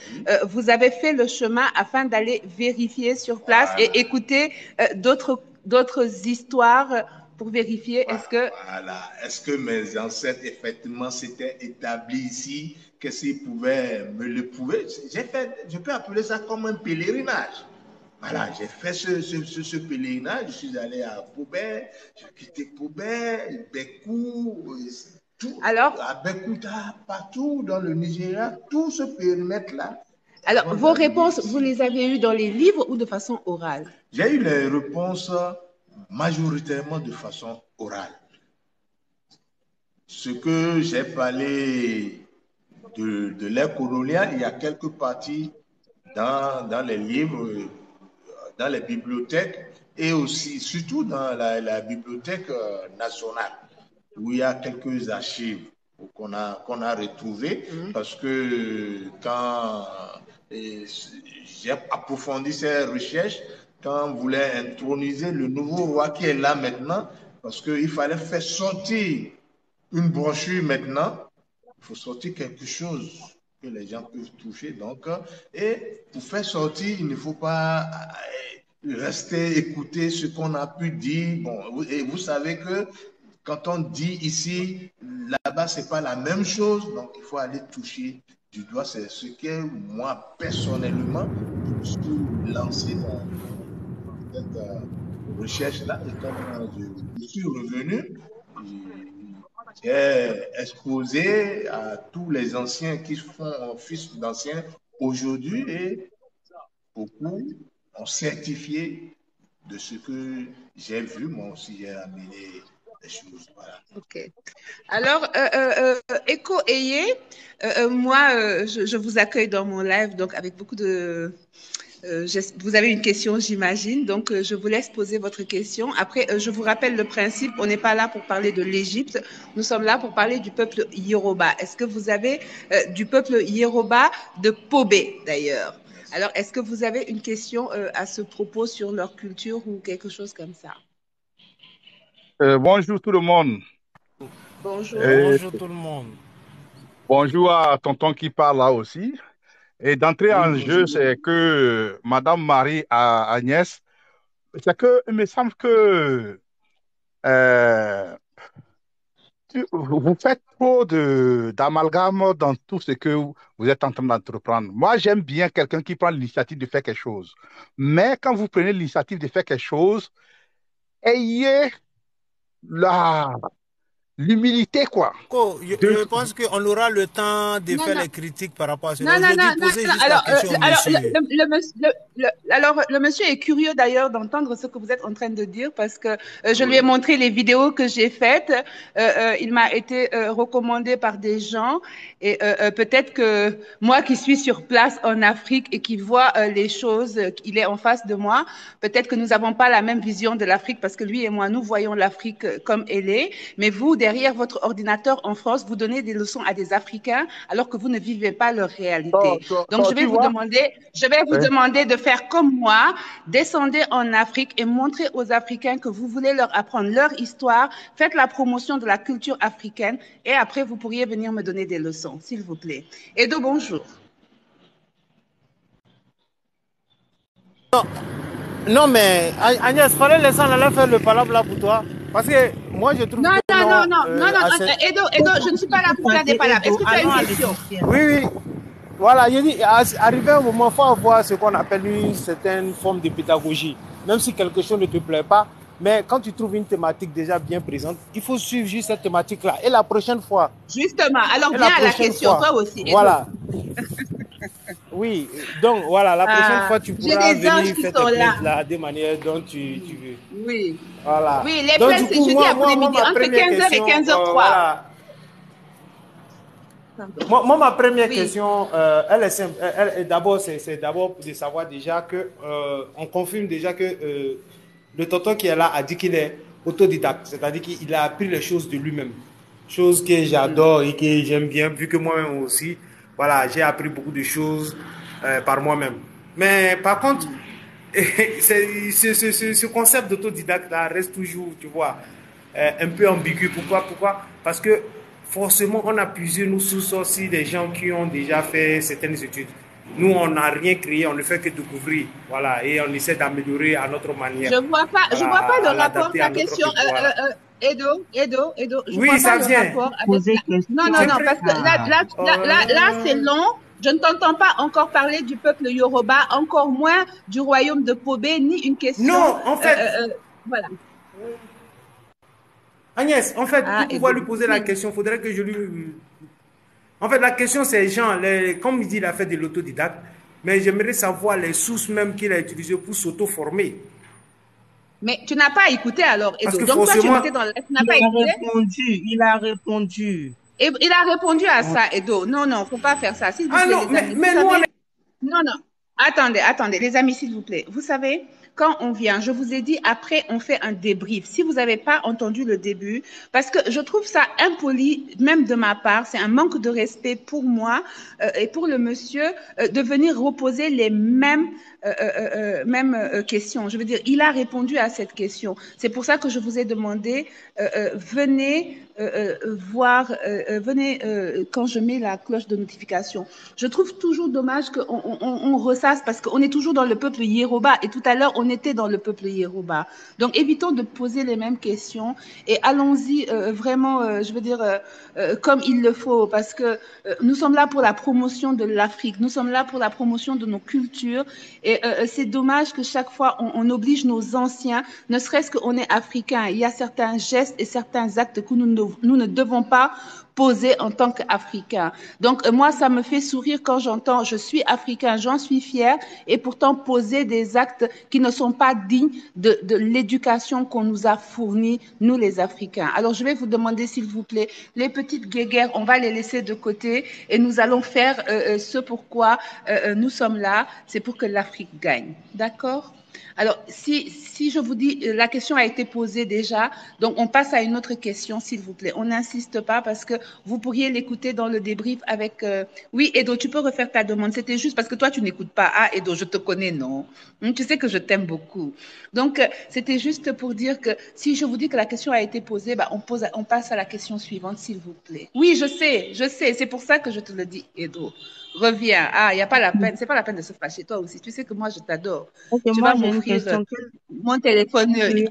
vous avez fait le chemin afin d'aller vérifier sur place et écouter d'autres histoires pour vérifier est-ce que... Voilà. Est-ce que mes ancêtres, effectivement, s'étaient établis ici? Qu'est-ce qu'ils pouvaient me le prouver? Je peux appeler ça comme un pèlerinage. Voilà, j'ai fait ce pèlerinage. Je suis allé à Pobé, j'ai quitté Pobé, Bekou, tout. Alors, à Bekuta, partout dans le Nigeria, tout ce périmètre-là. Alors, vos réponses, vous les avez eues dans les livres ou de façon orale? J'ai eu les réponses majoritairement de façon orale. Ce que j'ai parlé de l'ère coloniale, il y a quelques parties dans les livres, dans les bibliothèques et aussi, surtout dans la bibliothèque nationale, où il y a quelques archives qu'on a retrouvées, parce que quand j'ai approfondi ces recherches, quand on voulait introniser le nouveau roi qui est là maintenant, parce qu'il fallait faire sortir une brochure maintenant, il faut sortir quelque chose que les gens peuvent toucher. Donc, et pour faire sortir, il ne faut pas rester écouter ce qu'on a pu dire. Bon, et vous savez que quand on dit ici, là-bas, ce n'est pas la même chose. Donc, il faut aller toucher du doigt. C'est ce que moi, personnellement, je me suis lancé dans cette recherche-là. Et quand je suis revenu, j'ai exposé à tous les anciens qui font office d'anciens aujourd'hui et beaucoup ont certifié de ce que j'ai vu. Moi aussi, j'ai amené des choses. Voilà. Ok. Alors, Eko Eye, moi, je vous accueille dans mon live donc avec beaucoup de... vous avez une question, j'imagine, donc je vous laisse poser votre question. Après, je vous rappelle le principe, on n'est pas là pour parler de l'Égypte, nous sommes là pour parler du peuple Yoruba. Est-ce que vous avez du peuple Yoruba de Pobé, d'ailleurs? Alors, est-ce que vous avez une question à ce propos sur leur culture ou quelque chose comme ça? Bonjour tout le monde. Bonjour. Bonjour tout le monde. Bonjour à tonton qui parle là aussi. Et d'entrer en jeu, c'est que Madame Marie Agnès, c'est que il me semble que vous faites trop d'amalgame dans tout ce que vous êtes en train d'entreprendre. Moi, j'aime bien quelqu'un qui prend l'initiative de faire quelque chose. Mais quand vous prenez l'initiative de faire quelque chose, ayez l'humilité, quoi. Je pense qu'on aura le temps de faire les critiques par rapport à cela. Non. Alors, le monsieur est curieux d'ailleurs d'entendre ce que vous êtes en train de dire parce que je lui ai montré les vidéos que j'ai faites. Il m'a été recommandé par des gens et peut-être que moi qui suis sur place en Afrique et qui vois les choses, il est en face de moi, peut-être que nous n'avons pas la même vision de l'Afrique parce que lui et moi, nous voyons l'Afrique comme elle est. Mais vous, derrière votre ordinateur en France, vous donnez des leçons à des Africains alors que vous ne vivez pas leur réalité. Donc, je vais vous demander de faire comme moi, descendez en Afrique et montrez aux Africains que vous voulez leur apprendre leur histoire, faites la promotion de la culture africaine et après, vous pourriez venir me donner des leçons, s'il vous plaît. Edo, bonjour. Non, mais Agnès, fallait laisser on allait faire le palabre là pour toi. Parce que moi, je trouve non, Edo, je ne suis pas là pour faire des palabres. Est-ce que tu as une question? Oui. Voilà, il dit, arrivé un moment, il faut avoir ce qu'on appelle une certaine forme de pédagogie. Même si quelque chose ne te plaît pas, mais quand tu trouves une thématique déjà bien présente, il faut suivre juste cette thématique-là. Et la prochaine fois... Justement, alors viens à la question, toi aussi. Edo. Voilà. Oui, donc voilà, la prochaine fois, tu pourras venir faire tes plaintes là, de manière dont tu veux. Oui. Voilà. Oui, les plaintes, c'est jeudi après-midi, entre 15h et 15h03. Voilà. Moi, ma première question, elle est simple. D'abord, c'est d'abord de savoir déjà que, on confirme déjà que le tonton qui est là a dit qu'il est autodidacte, c'est-à-dire qu'il a appris les choses de lui-même. Chose que j'adore et que j'aime bien, vu que moi-même aussi, voilà, j'ai appris beaucoup de choses par moi-même. Mais par contre, ce concept d'autodidacte-là reste toujours, tu vois, un peu ambigu. Pourquoi? Parce que forcément, on a puisé nos sources aussi des gens qui ont déjà fait certaines études. Nous, on n'a rien créé, on ne fait que découvrir. Voilà, et on essaie d'améliorer à notre manière. Je vois pas le rapport, L'adapter ta à notre question. rythme, voilà. Edo, je Oui, vois ça pas le vient. rapport avec Poser Non, question. parce que là, c'est long. Je ne t'entends pas encore parler du peuple Yoruba, encore moins du royaume de Pobé, ni une question. Non, en fait, voilà. Agnès, en fait, Ah, pour pouvoir Edo. lui poser la question, il faudrait que je lui... En fait, la question, c'est Jean, comme il dit, il a fait de l'autodidacte, mais j'aimerais savoir les sources même qu'il a utilisées pour s'auto-former. Mais tu n'as pas écouté alors, Parce Edo. que Donc toi, tu forcément... étais dans tu n'as pas écouté. Il a répondu. Et il a répondu à ça, Edo. Non, faut pas faire ça. S'il vous plaît, non, les amis. mais nous, on est... Non. Attendez, les amis, s'il vous plaît. Vous savez, quand on vient, je vous ai dit, après, on fait un débrief. Si vous n'avez pas entendu le début, parce que je trouve ça impoli, même de ma part, c'est un manque de respect pour moi et pour le monsieur de venir reposer les mêmes questions. Je veux dire, il a répondu à cette question. C'est pour ça que je vous ai demandé, venez voir, venez quand je mets la cloche de notification. Je trouve toujours dommage qu'on ressasse parce qu'on est toujours dans le peuple Yoruba et tout à l'heure on était dans le peuple Yoruba. Donc évitons de poser les mêmes questions et allons-y vraiment, je veux dire, comme il le faut parce que nous sommes là pour la promotion de l'Afrique, nous sommes là pour la promotion de nos cultures et c'est dommage que chaque fois on oblige nos anciens, ne serait-ce qu'on est africain, il y a certains gestes et certains actes que nous ne devons pas poser en tant qu'Africain. Donc, moi, ça me fait sourire quand j'entends « je suis Africain, j'en suis fier » et pourtant poser des actes qui ne sont pas dignes de l'éducation qu'on nous a fournie, nous les Africains. Alors, je vais vous demander, s'il vous plaît, les petites guéguerres, on va les laisser de côté et nous allons faire ce pourquoi nous sommes là, c'est pour que l'Afrique gagne. D'accord ? Alors, si je vous dis, la question a été posée déjà, donc on passe à une autre question, s'il vous plaît. On n'insiste pas parce que vous pourriez l'écouter dans le débrief avec... Oui, Edo, tu peux refaire ta demande. C'était juste parce que toi, tu n'écoutes pas. Ah, Edo, je te connais, non? Tu sais que je t'aime beaucoup. Donc, c'était juste pour dire que si je vous dis que la question a été posée, bah, on passe à la question suivante, s'il vous plaît. Oui, je sais. C'est pour ça que je te le dis, Edo. Reviens. Ah, il n'y a pas la peine. C'est pas la peine de se fâcher, toi aussi. Tu sais que moi, je t'adore. Ok, Tu moi vas j'ai une m'offrir question. mon téléphone Oui.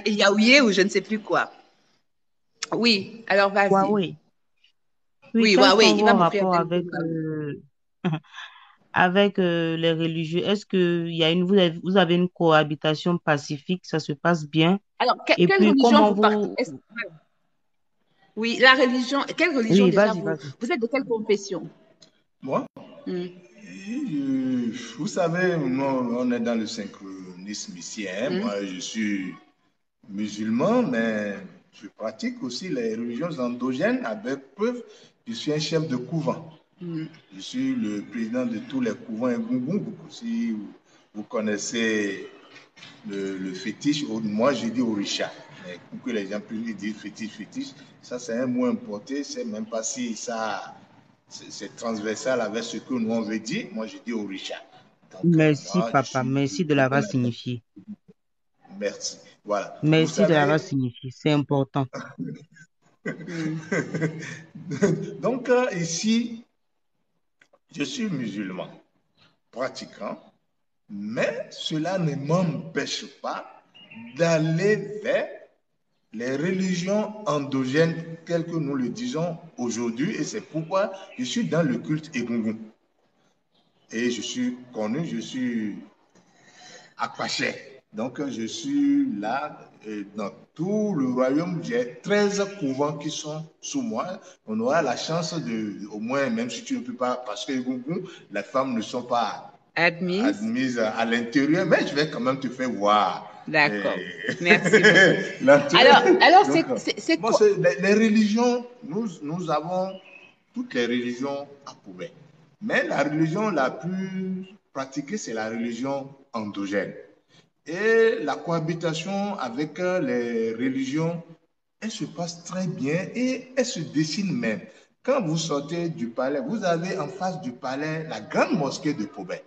Yaouye ou je ne sais plus quoi. Oui, alors vas-y. Huawei. Oui, Oui, quels Huawei, sont il va vos m'offrir un rapports avec, téléphone. avec les religieux? Est-ce que il y a vous avez une cohabitation pacifique, ça se passe bien? Alors, Et quelle puis, religion comment vous partez? vous... Oui, la religion. Quelle religion Oui, déjà vas-y, vas-y. vous êtes de quelle confession? Moi, vous savez, nous, on est dans le synchronisme ici. Moi, je suis musulman, mais je pratique aussi les religions endogènes avec preuve. Je suis un chef de couvent. Je suis le président de tous les couvents Egungun. Si vous connaissez le fétiche, moi je dis Orisha. Mais pour que les gens puissent dire fétiche, ça c'est un mot importé. C'est même pas si ça c'est transversal avec ce que nous on veut dire. Moi je dis Orisha. Donc, Merci, moi, papa. Merci de l'avoir signifié. Merci. Voilà. Merci de l'avoir signifié. C'est important. Donc, ici, je suis musulman, pratiquant, mais cela ne m'empêche pas d'aller vers les religions endogènes telles que nous le disons aujourd'hui, et c'est pourquoi je suis dans le culte Egungun. Et je suis connu, je suis Akpaché. Donc, je suis là dans tout le royaume. J'ai 13 couvents qui sont sous moi. On aura la chance au moins, même si tu ne peux pas, parce que les femmes ne sont pas admises à l'intérieur, mais je vais quand même te faire voir. D'accord. Merci beaucoup. Alors c'est quoi? Les religions, nous avons toutes les religions à Pobé. Mais la religion la plus pratiquée, c'est la religion endogène. Et la cohabitation avec les religions, elle se passe très bien et elle se dessine même. Quand vous sortez du palais, vous avez en face du palais la grande mosquée de Pobé.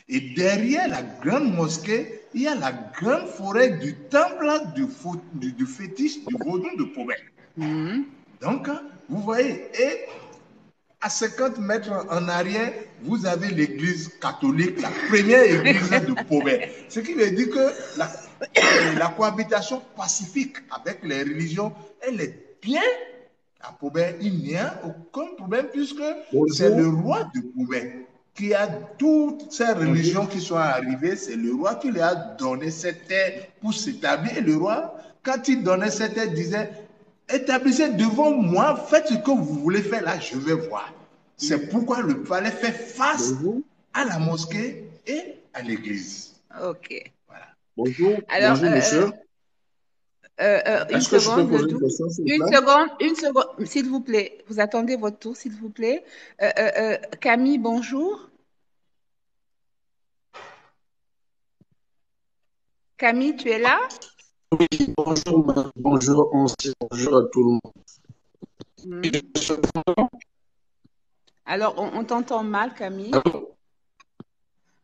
Et derrière la grande mosquée, il y a la grande forêt du temple du fétiche du vaudou de Pobé. Donc, vous voyez, et À 50 mètres en arrière, vous avez l'église catholique, la première église de Pobé. Ce qui veut dire que la cohabitation pacifique avec les religions, elle est bien. À Pobé, il n'y a aucun problème puisque c'est le roi de Pobé qui a toutes ces religions qui sont arrivées. C'est le roi qui lui a donné cette terre pour s'établir. Et le roi, quand il donnait cette terre, disait: établissez devant moi, faites ce que vous voulez faire là, je vais voir. C'est pourquoi le palais fait face à la mosquée et à l'église. Ok. Voilà. Bonjour, Alors, bonjour monsieur. Une Est-ce que je peux seconde, poser le une tout. question, s'il vous Une plaît? seconde, s'il vous plaît. Vous attendez votre tour, s'il vous plaît. Camille, bonjour. Camille, tu es là? Oui, bonjour, bonjour, bonjour à tout le monde. Alors, on t'entend mal, Camille. Allô?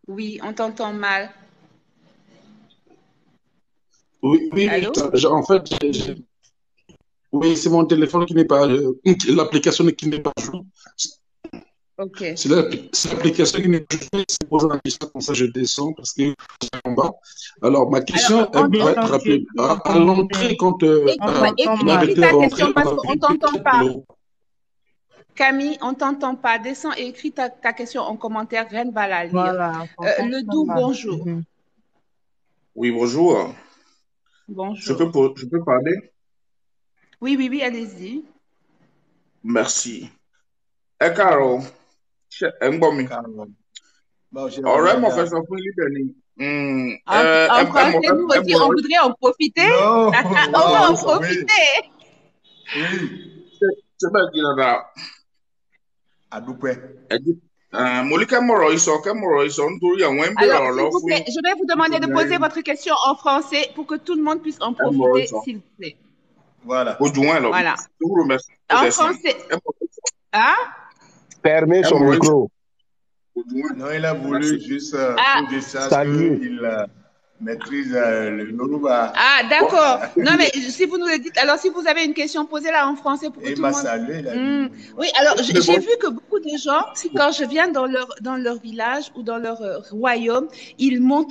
Oui, on t'entend mal. Oui, oui, Allô? en fait, oui, c'est mon téléphone qui n'est pas, l'application qui n'est pas jouée. Ok. C'est l'application qui n'est pas jouée. C'est pour la question, comme ça je descends parce que c'est en bas. Alors, ma question, Alors, elle va être rapide. À l'entrée, quand écris ta question parce qu'on ne t'entend pas. Camille, on ne t'entend pas. Descends et écris ta question en commentaire. Reine va la lire. Voilà. Le doux, bonjour. Oui, bonjour. Bonjour. Je peux parler? Oui, allez-y. Merci. Carol, Ngbomi. Ọ̀rẹ́ mọ̀ fẹ́ sọ fún lídẹ̀ ni. En français, nous aussi, on voudrait en profiter. Non, On va en profiter. Oui. Ṣé bẹ́ẹ̀ kí dada? Adúpẹ́. Mo ní kẹ́mọ̀rọ̀ ìsọ̀ nítorí àwọn ń bèrè Alors, ọ̀rọ̀ s'il vous fún. plaît, je vais vous demander de poser votre question en français pour que tout le monde puisse en profiter, s'il vous plaît. Voilà. Voilà. En français. Hein? Fermez son micro. Non, il a voulu juste pour dire ça qu'il maîtrise le Yoruba. Ah, d'accord. Non, mais si vous nous le dites, alors si vous avez une question, posez-la en français pour que tout le monde... Salué, il a dit. Oui, alors j'ai vu que beaucoup de gens, quand je viens dans leur village ou dans leur royaume,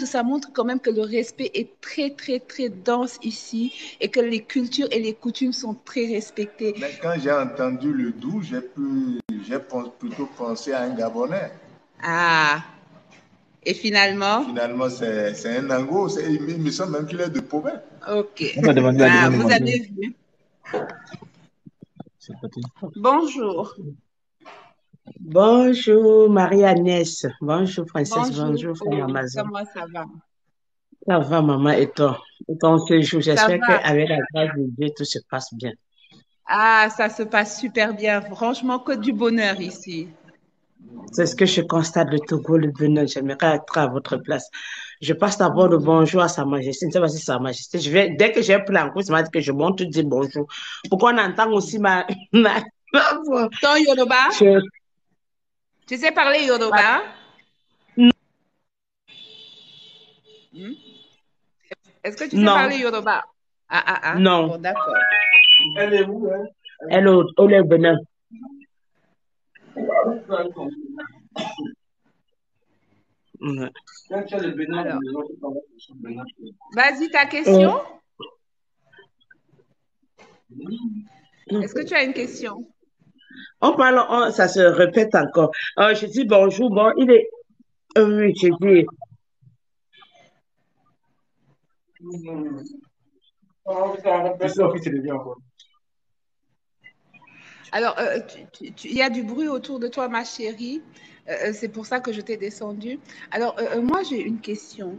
ça montre quand même que le respect est très, très, très dense ici et que les cultures et les coutumes sont très respectées. Mais quand j'ai entendu le doux, j'ai plutôt pensé à un Gabonais. Ah. Et finalement? Finalement, c'est un Nango. Il me semble même qu'il est de Pobé. Ok. Ah, vous avez vu. Bonjour. Bonjour Marie-Agnès. Bonjour Princesse. Bonjour Frère Amazon. Comment ça va? Ça va maman et toi? Et ton séjour, j'espère qu'avec la grâce de Dieu, tout se passe bien. Ah, ça se passe super bien. Franchement, que du bonheur ici. C'est ce que je constate, le Togo, le Bénin. J'aimerais être à votre place. Je passe d'abord le bonjour à Sa Majesté. Je ne sais pas si c'est Sa Majesté. Dès que j'ai pris en cours, ça m'a dit que je monte, dire bonjour. Pourquoi on entend aussi ma voix? Ton Yoruba? Tu sais parler Yoruba? Non. Est-ce que tu sais parler Yoruba? Non. Bon, d'accord. Elle est où, hein? Elle est au Bénin. Vas-y, ta question. Est-ce que tu as une question? On parle, ça se répète encore. Je dis bonjour, bon, il est... oui, je dis... Alors, il y a du bruit autour de toi, ma chérie. C'est pour ça que je t'ai descendue. Alors, moi, j'ai une question.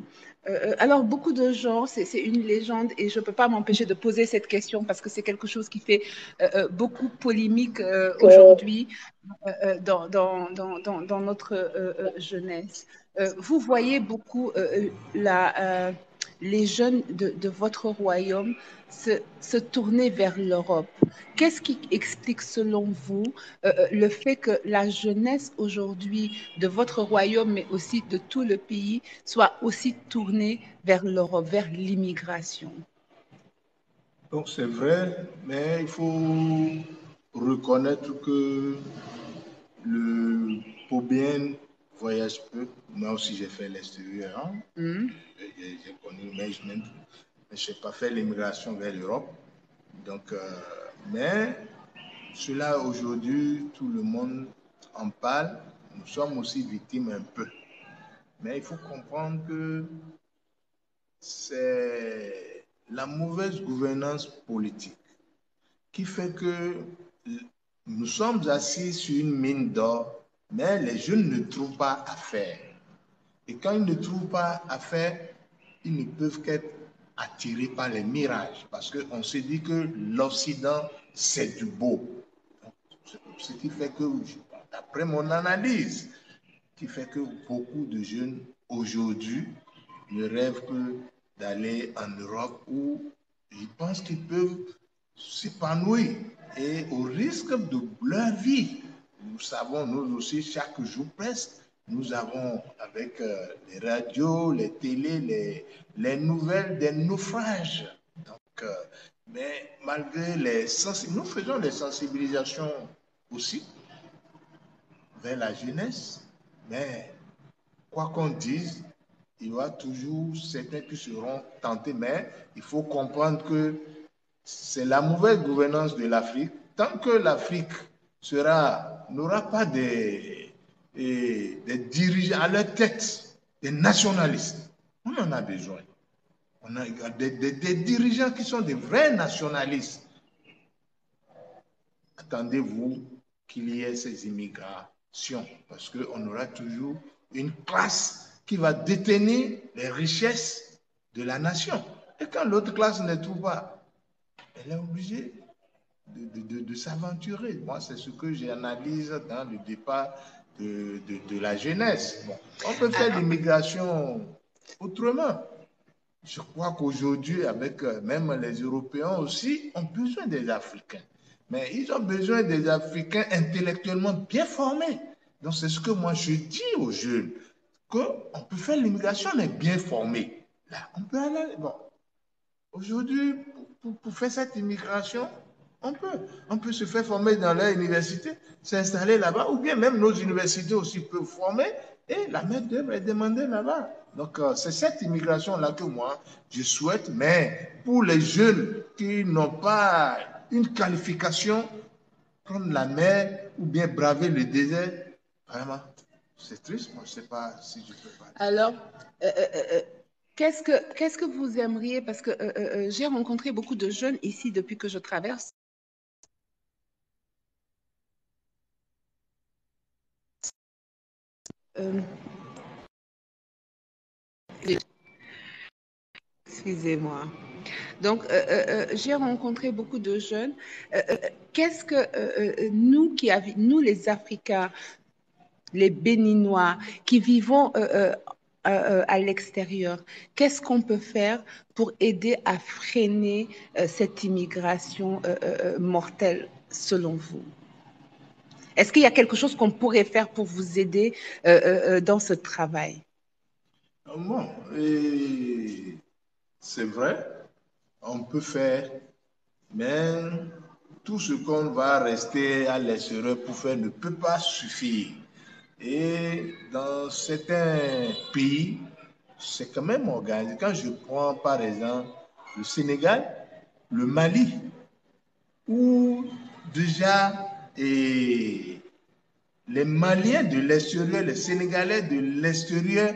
Alors, beaucoup de gens, c'est une légende et je ne peux pas m'empêcher de poser cette question parce que c'est quelque chose qui fait beaucoup polémique aujourd'hui dans notre jeunesse. Vous voyez beaucoup les jeunes de votre royaume se tourner vers l'Europe. Qu'est-ce qui explique selon vous le fait que la jeunesse aujourd'hui de votre royaume, mais aussi de tout le pays, soit aussi tournée vers l'Europe, vers l'immigration? Donc c'est vrai, mais il faut reconnaître que Le Pobien voyage peu. Moi aussi, j'ai fait l'extérieur. Hein. J'ai connu, mais je n'ai pas fait l'immigration vers l'Europe. Donc, mais cela, aujourd'hui, tout le monde en parle. Nous sommes aussi victimes un peu. Mais il faut comprendre que c'est la mauvaise gouvernance politique qui fait que nous sommes assis sur une mine d'or, mais les jeunes ne trouvent pas à faire. Et quand ils ne trouvent pas à faire, ils ne peuvent qu'être attirés par les mirages, parce qu'on se dit que l'Occident, c'est du beau. Ce qui fait que, d'après mon analyse, qui fait que beaucoup de jeunes aujourd'hui ne rêvent que d'aller en Europe où ils pensent qu'ils peuvent s'épanouir et au risque de leur vie. Nous savons, nous aussi, chaque jour presque, nous avons avec les radios, les télés, les nouvelles des naufrages. Donc, mais malgré nous faisons des sensibilisations aussi vers la jeunesse, mais quoi qu'on dise, il y aura toujours certains qui seront tentés, mais il faut comprendre que c'est la mauvaise gouvernance de l'Afrique. Tant que l'Afrique n'aura pas des dirigeants à leur tête, des nationalistes, on en a besoin. On a des dirigeants qui sont des vrais nationalistes. Attendez-vous qu'il y ait ces immigrations, parce qu'on aura toujours une classe qui va détenir les richesses de la nation. Et quand l'autre classe ne trouve pas, elle est obligée de s'aventurer. Moi, c'est ce que j'analyse dans le départ de la jeunesse. Bon, on peut faire l'immigration autrement. Je crois qu'aujourd'hui, avec même les Européens aussi, ont besoin des Africains. Mais ils ont besoin des Africains intellectuellement bien formés. Donc, c'est ce que moi, je dis aux jeunes, qu'on peut faire l'immigration, mais bien formés. Là, on peut aller... Bon, aujourd'hui, pour faire cette immigration, on peut se faire former dans leur université, s'installer là-bas, ou bien même nos universités aussi peuvent former et la main-d'œuvre est demandée là-bas. Donc, c'est cette immigration-là que moi, je souhaite, mais pour les jeunes qui n'ont pas une qualification, prendre la mer ou bien braver le désert, vraiment, c'est triste, moi, je ne sais pas si je peux pas. Alors, qu'est-ce que vous aimeriez, parce que j'ai rencontré beaucoup de jeunes ici depuis que je traverse. Excusez-moi. Donc, j'ai rencontré beaucoup de jeunes. Qu'est-ce que nous les Africains, les Béninois, qui vivons à l'extérieur, qu'est-ce qu'on peut faire pour aider à freiner cette immigration mortelle, selon vous? Est-ce qu'il y a quelque chose qu'on pourrait faire pour vous aider dans ce travail? Bon, c'est vrai, on peut faire, mais tout ce qu'on va rester à l'extérieur pour faire ne peut pas suffire. Et dans certains pays, c'est quand même organisé. Quand je prends par exemple le Sénégal, le Mali, où déjà les Maliens de l'extérieur, les Sénégalais de l'extérieur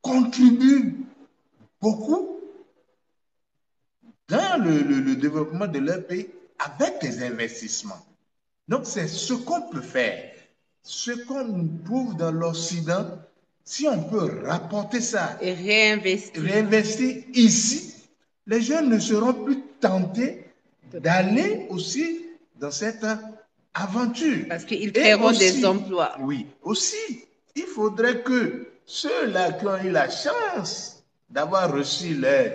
contribuent beaucoup dans le développement de leur pays avec des investissements. Donc, c'est ce qu'on peut faire. Ce qu'on trouve dans l'Occident, si on peut rapporter ça et réinvestir ici, les jeunes ne seront plus tentés d'aller aussi dans cette aventure. Parce qu'ils créeront des emplois. Oui, aussi, il faudrait que ceux-là qui ont eu la chance d'avoir reçu leur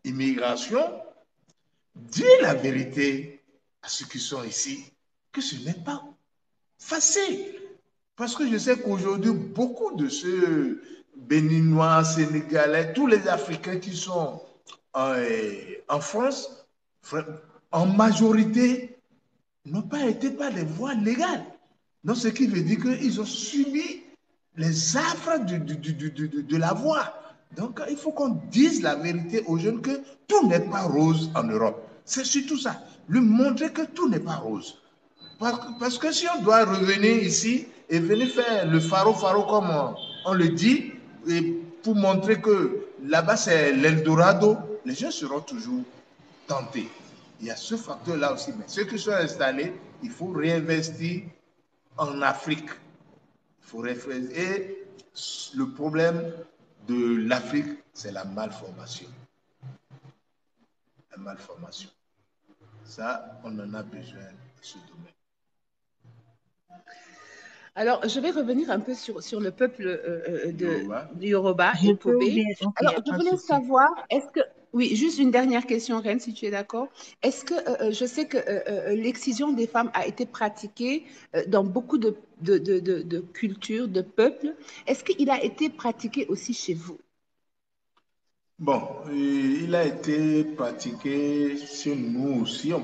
immigration disent la vérité à ceux qui sont ici, que ce n'est pas facile. Parce que je sais qu'aujourd'hui, beaucoup de ceux Béninois, Sénégalais, tous les Africains qui sont en France, en majorité, n'ont pas été par les voies légales. Donc, ce qui veut dire qu'ils ont subi les affres de la voie. Donc, il faut qu'on dise la vérité aux jeunes que tout n'est pas rose en Europe. C'est surtout ça. Lui montrer que tout n'est pas rose. Parce que si on doit revenir ici et venir faire le faro comme on le dit, et pour montrer que là-bas c'est l'Eldorado, les gens seront toujours tentés. Il y a ce facteur-là aussi. Mais ceux qui sont installés, il faut réinvestir en Afrique. Il faut réinvestir. Et le problème de l'Afrique, c'est la malformation. La malformation. Ça, on en a besoin de ce domaine. Alors, je vais revenir un peu sur le peuple de Yoruba et Pobé. Alors, je voulais savoir, est-ce que... Oui, juste une dernière question, Reine, si tu es d'accord. Est-ce que je sais que l'excision des femmes a été pratiquée dans beaucoup de cultures, de peuples. Est-ce qu'il a été pratiqué aussi chez vous? Bon, il a été pratiqué chez nous aussi. On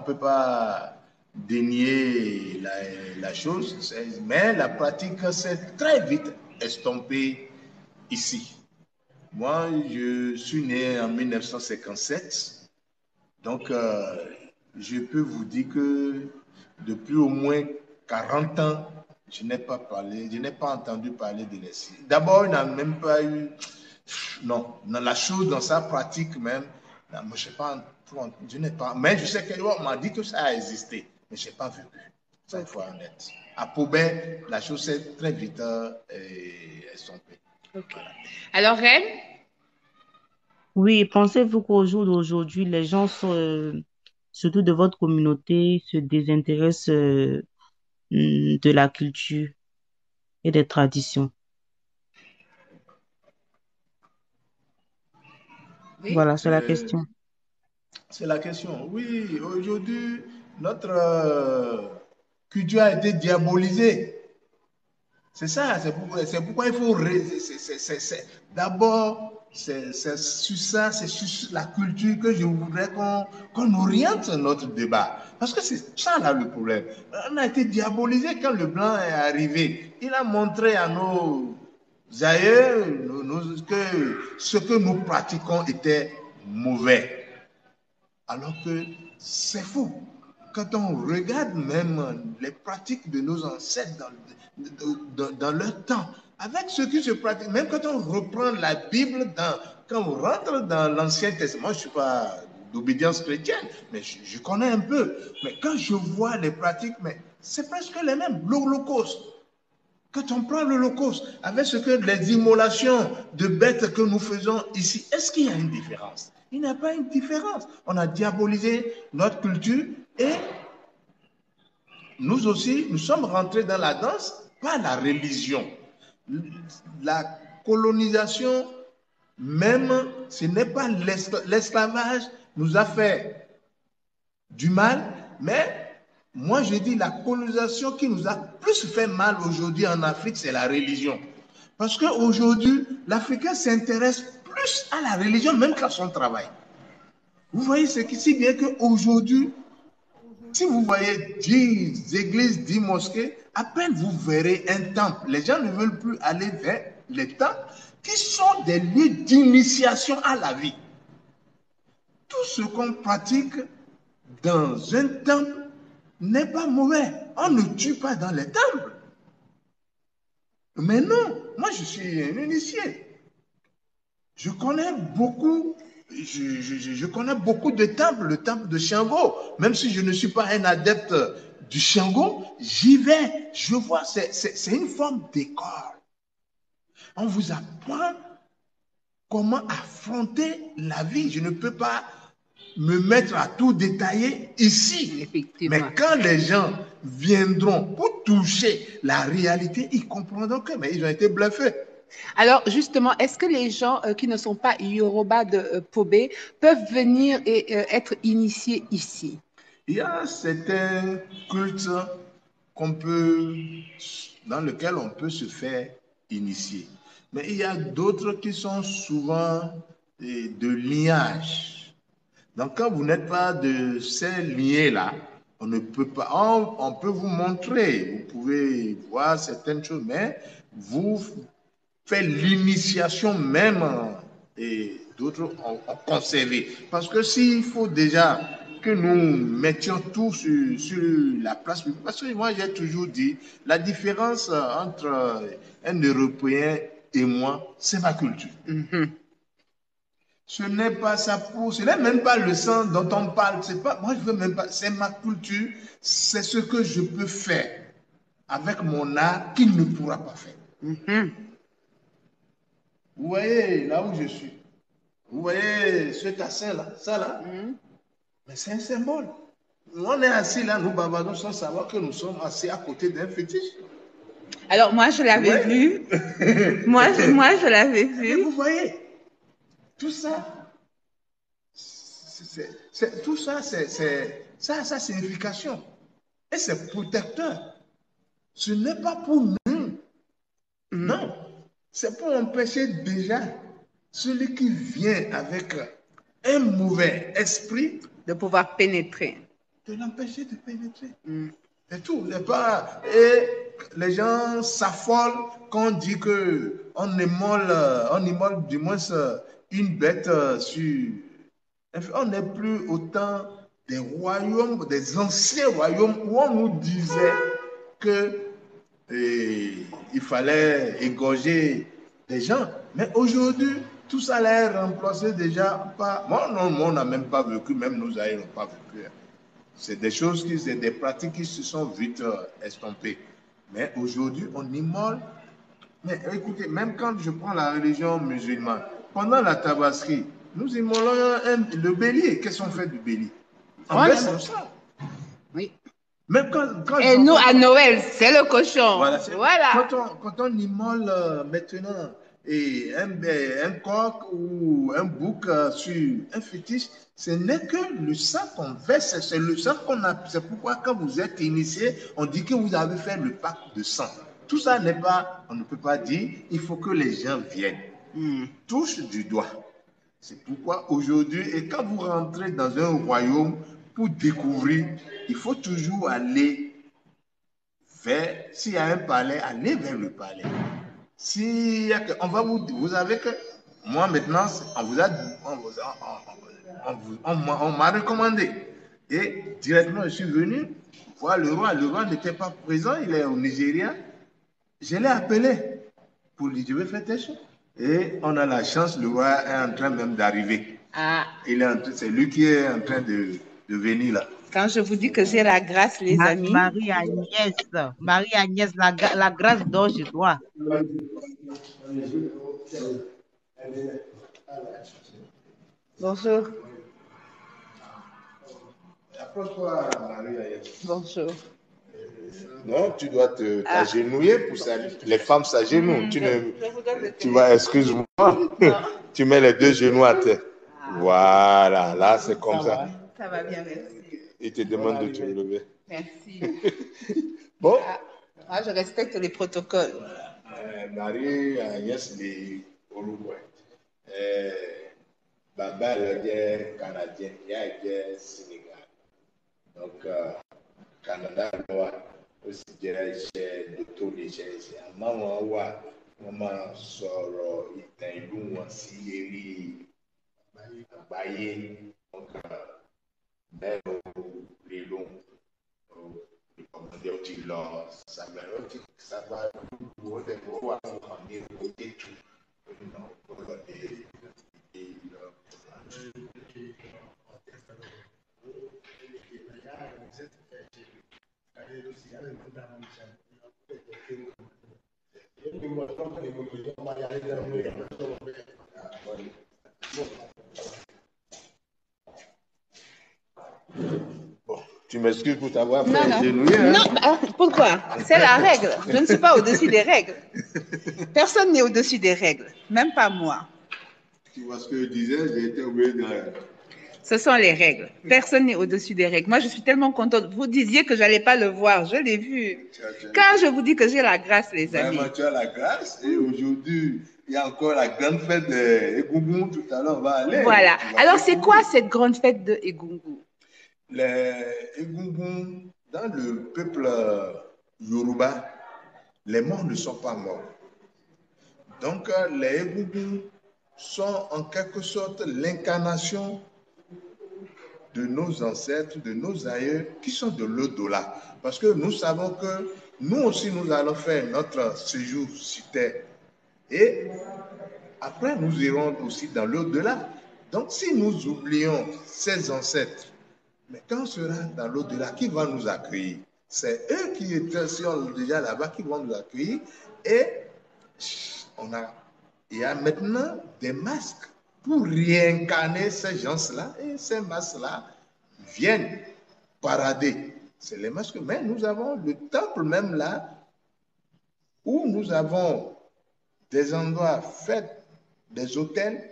peut pas dénier la chose, mais la pratique s'est très vite estompée ici. Moi, je suis né en 1957, donc je peux vous dire que depuis au moins 40 ans, je n'ai pas entendu parler de l'excision. D'abord, il n'a même pas eu... Non, dans la chose, dans sa pratique même, moi, je n'ai pas, mais je sais qu'on m'a dit que ça a existé, mais je n'ai pas vu. Ça, il faut être honnête. À Pobé, la chose s'est très vite estompée. Okay. Voilà. Alors, Reine? Oui, pensez-vous qu'au jour d'aujourd'hui, les gens, surtout de votre communauté, se désintéressent de la culture et des traditions? Oui. Voilà, c'est la question. C'est la question. Oui, aujourd'hui, notre culture a été diabolisée. C'est ça, c'est pourquoi il faut... D'abord, c'est sur ça, c'est sur la culture que je voudrais qu'on oriente notre débat. Parce que c'est ça là le problème. On a été diabolisé quand le blanc est arrivé. Il a montré à nos aïeux que ce que nous pratiquons était mauvais. Alors que c'est faux. Quand on regarde même les pratiques de nos ancêtres dans leur temps, avec ce qui se pratique, même quand on reprend la Bible, quand on rentre dans l'Ancien Testament, je ne suis pas d'obédience chrétienne, mais je connais un peu. Mais quand je vois les pratiques, mais c'est presque les mêmes. L'Holocauste. Quand on prend l'Holocauste, avec ce que les immolations de bêtes que nous faisons ici, est-ce qu'il y a une différence? Il n'y a pas une différence. On a diabolisé notre culture et nous aussi, nous sommes rentrés dans la danse par la religion. La colonisation, même, ce n'est pas l'esclavage, nous a fait du mal, mais moi je dis la colonisation qui nous a plus fait mal aujourd'hui en Afrique, c'est la religion. Parce qu'aujourd'hui, l'Africain s'intéresse plus à la religion même qu'à son travail. Vous voyez ce qui si bien qu'aujourd'hui, si vous voyez 10 églises, 10 mosquées, à peine vous verrez un temple. Les gens ne veulent plus aller vers les temples qui sont des lieux d'initiation à la vie. Tout ce qu'on pratique dans un temple n'est pas mauvais. On ne tue pas dans les temples. Mais non, moi je suis un initié. Je connais beaucoup de temples, le temple de Shango. Même si je ne suis pas un adepte du Shango, j'y vais, je vois, c'est une forme d'école. On vous apprend comment affronter la vie. Je ne peux pas me mettre à tout détailler ici. Mais quand les gens viendront pour toucher la réalité, ils comprendront que mais ils ont été bluffés. Alors, justement, est-ce que les gens qui ne sont pas Yoruba de Pobé peuvent venir et être initiés ici? Il y a certains cultes dans lesquels on peut se faire initier. Mais il y a d'autres qui sont souvent de lignage. Donc, quand vous n'êtes pas de ces lignés-là, On ne peut pas, on peut vous montrer, vous pouvez voir certaines choses, mais vous faites l'initiation même et d'autres ont conservé. Parce que s'il faut déjà que nous mettions tout sur la place publique, parce que moi j'ai toujours dit, la différence entre un Européen et moi, c'est ma culture. Ce n'est pas ça pour, ce n'est même pas le sang dont on parle. C'est pas, moi je veux même pas, c'est ma culture, c'est ce que je peux faire avec mon art qu'il ne pourra pas faire. Vous voyez là où je suis. Vous voyez ce cassin là, ça là, mais c'est un symbole. On est assis là, nous bavardons sans savoir que nous sommes assis à côté d'un fétiche. Alors moi je l'avais vu. moi je l'avais vu. Et vous voyez, tout ça, tout ça, c'est sa signification. Et c'est protecteur. Ce n'est pas pour nous. Non. C'est pour empêcher déjà celui qui vient avec un mauvais esprit de pouvoir pénétrer. De l'empêcher de pénétrer. C'est tout. Pas... Et les gens s'affolent quand on dit qu'on immole du moins une bête sur... On n'est plus autant des royaumes, des anciens royaumes où on nous disait que il fallait égorger des gens. Mais aujourd'hui, tout ça est remplacé déjà par... Moi, non, on n'a même pas vécu, même nos aïeux n'ont pas vécu. C'est des choses, c'est des pratiques qui se sont vite estompées. Mais aujourd'hui, on immole. Mais écoutez, même quand je prends la religion musulmane, pendant la tabasserie, nous immolons le bélier. Qu'est-ce qu'on fait du bélier? En fait, c'est ça. Oui. Même quand et nous, à Noël, c'est le cochon. Voilà. Quand on immole maintenant un coq ou un bouc sur un fétiche, ce n'est que le sang qu'on verse, c'est le sang qu'on a. C'est pourquoi quand vous êtes initié, on dit que vous avez fait le pacte de sang. Tout ça n'est pas, on ne peut pas dire, il faut que les gens viennent. Touche du doigt. C'est pourquoi aujourd'hui, et quand vous rentrez dans un royaume pour découvrir, il faut toujours aller vers, s'il y a un palais, aller vers le palais. Si on va vous avez que, moi maintenant, on m'a recommandé. Et directement, je suis venu voir le roi. Le roi n'était pas présent, il est au Nigeria. Je l'ai appelé pour lui dire, je vais faire tes choses. Et on a la chance, le roi est en train même d'arriver. C'est lui qui est en train de venir là. Quand je vous dis que j'ai la grâce, les amis. Marie-Agnès, la grâce dont je dois. Bonjour. Approche-toi, Marie-Agnès. Bonjour. Non, tu dois t'agenouiller pour ça. Les femmes s'agenouillent. Tu vas, excuse-moi. Tu mets les deux genoux à terre. Voilà, là c'est comme ça. Ça va bien, merci. Il te demande de te lever. Merci. Bon. Moi, je respecte les protocoles. Marie-Agnès de Uruguay. Baba, elle est canadienne, elle est Sénégal. Donc, Canada, aussi dirige de tous les gens. Maman sort, il t'a eu aussi, Baye, donc, les longs, ça va, Bon, tu m'excuses pour t'avoir fait agenouiller. Non, pourquoi? C'est la règle. Je ne suis pas au-dessus des règles. Personne n'est au-dessus des règles, même pas moi. Tu vois ce que je disais, j'ai été obligé de... Ce sont les règles. Personne n'est au-dessus des règles. Moi, je suis tellement contente. Vous disiez que je n'allais pas le voir. Je l'ai vu. Quand je vous dis que j'ai la grâce, les amis. Vraiment, tu as la grâce. Et aujourd'hui, il y a encore la grande fête de Egungun. Tout à l'heure, on va aller. Voilà. Alors, c'est quoi cette grande fête de Egungun? Les Egungun, dans le peuple Yoruba, les morts ne sont pas morts. Donc, les Egungun sont en quelque sorte l'incarnation de nos ancêtres, de nos aïeux, qui sont de l'au-delà. Parce que nous savons que nous aussi, nous allons faire notre séjour sur Terre. Et après, nous irons aussi dans l'au-delà. Donc, si nous oublions ces ancêtres, mais quand on sera dans l'au-delà, qui va nous accueillir? C'est eux qui sont déjà là-bas qui vont nous accueillir. Et il y a maintenant des masques pour réincarner ces gens-là. Et ces masques-là viennent parader. C'est les masques. Mais nous avons le temple même là, où nous avons des endroits faits, des hôtels,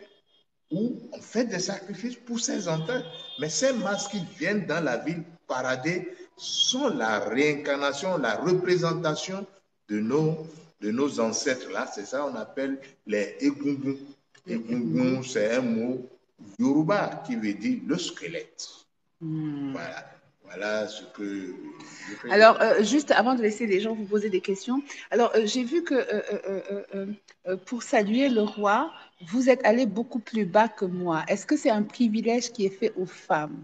où on fait des sacrifices pour ces ancêtres. Mais ces masques qui viennent dans la ville parader sont la réincarnation, la représentation de nos ancêtres là. C'est ça qu'on appelle les Egungun. Egungun, c'est un mot Yoruba qui veut dire le squelette. Voilà. Voilà ce que je fais. Alors, juste avant de laisser les gens vous poser des questions, alors j'ai vu que pour saluer le roi, vous êtes allé beaucoup plus bas que moi. Est-ce que c'est un privilège qui est fait aux femmes?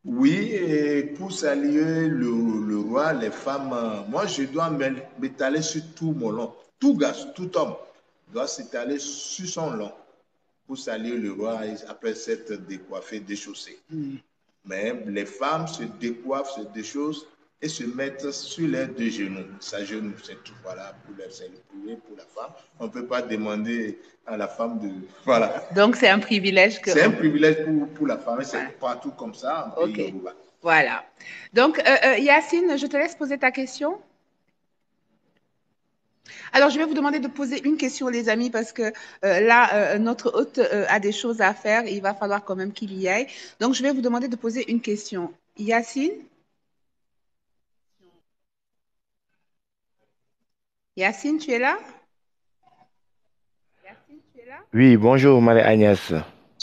Oui, et pour saluer le roi, les femmes, moi je dois m'étaler sur tout mon long. Tout garçon, tout homme doit s'étaler sur son long pour saluer le roi après s'être décoiffé, déchaussé. Mais les femmes se décoiffent, se déchaussent et se mettent sur leurs deux genoux. Sa genou, c'est tout. Voilà, pour la femme. On ne peut pas demander à la femme de. Voilà. Donc, c'est un privilège que. C'est un privilège pour la femme. C'est partout comme ça en pays Yoruba. Voilà. Donc, Yacine, je te laisse poser ta question. Alors, je vais vous demander de poser une question, les amis, parce que là, notre hôte a des choses à faire. Il va falloir quand même qu'il y aille. Donc, je vais vous demander de poser une question. Yacine? Yacine, tu es là? Yacine, tu es là? Oui, bonjour Marie-Agnès.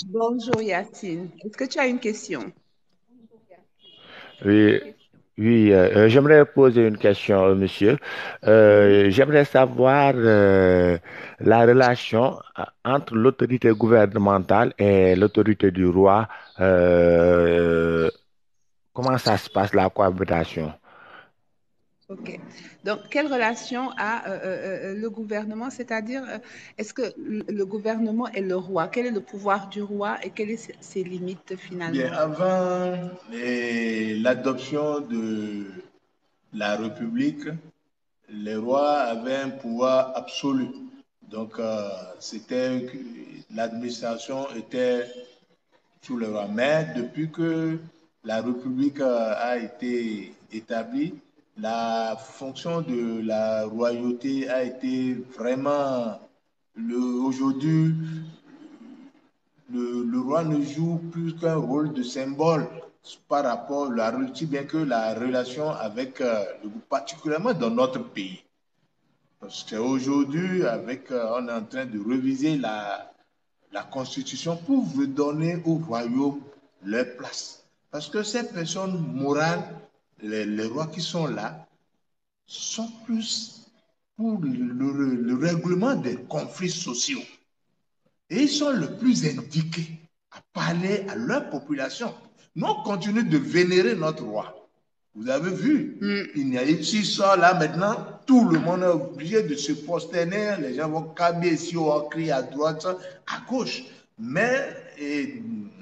Bonjour Yacine. Est-ce que tu as une question? Oui, j'aimerais poser une question au monsieur. J'aimerais savoir la relation entre l'autorité gouvernementale et l'autorité du roi. Comment ça se passe, la cohabitation? Ok. Donc, quelle relation a le gouvernement? C'est-à-dire, est-ce que le gouvernement est le roi? Quel est le pouvoir du roi et quelles sont ses limites finalement? Bien, avant l'adoption de la République, les rois avaient un pouvoir absolu. Donc, l'administration était sous le roi. Mais depuis que la République a été établie, la fonction de la royauté a été vraiment aujourd'hui, le roi ne joue plus qu'un rôle de symbole par rapport à la relation, bien que la relation avec particulièrement dans notre pays. Parce qu'aujourd'hui, on est en train de réviser la Constitution pour donner au royaume leur place. Parce que ces personnes morales, les rois qui sont là, sont plus pour le règlement des conflits sociaux. Et ils sont le plus indiqués à parler à leur population. Nous, on continue de vénérer notre roi. Vous avez vu, s'il sort là maintenant, tout le monde est obligé de se prosterner. Les gens vont caber ici, on crie à droite, à gauche. Mais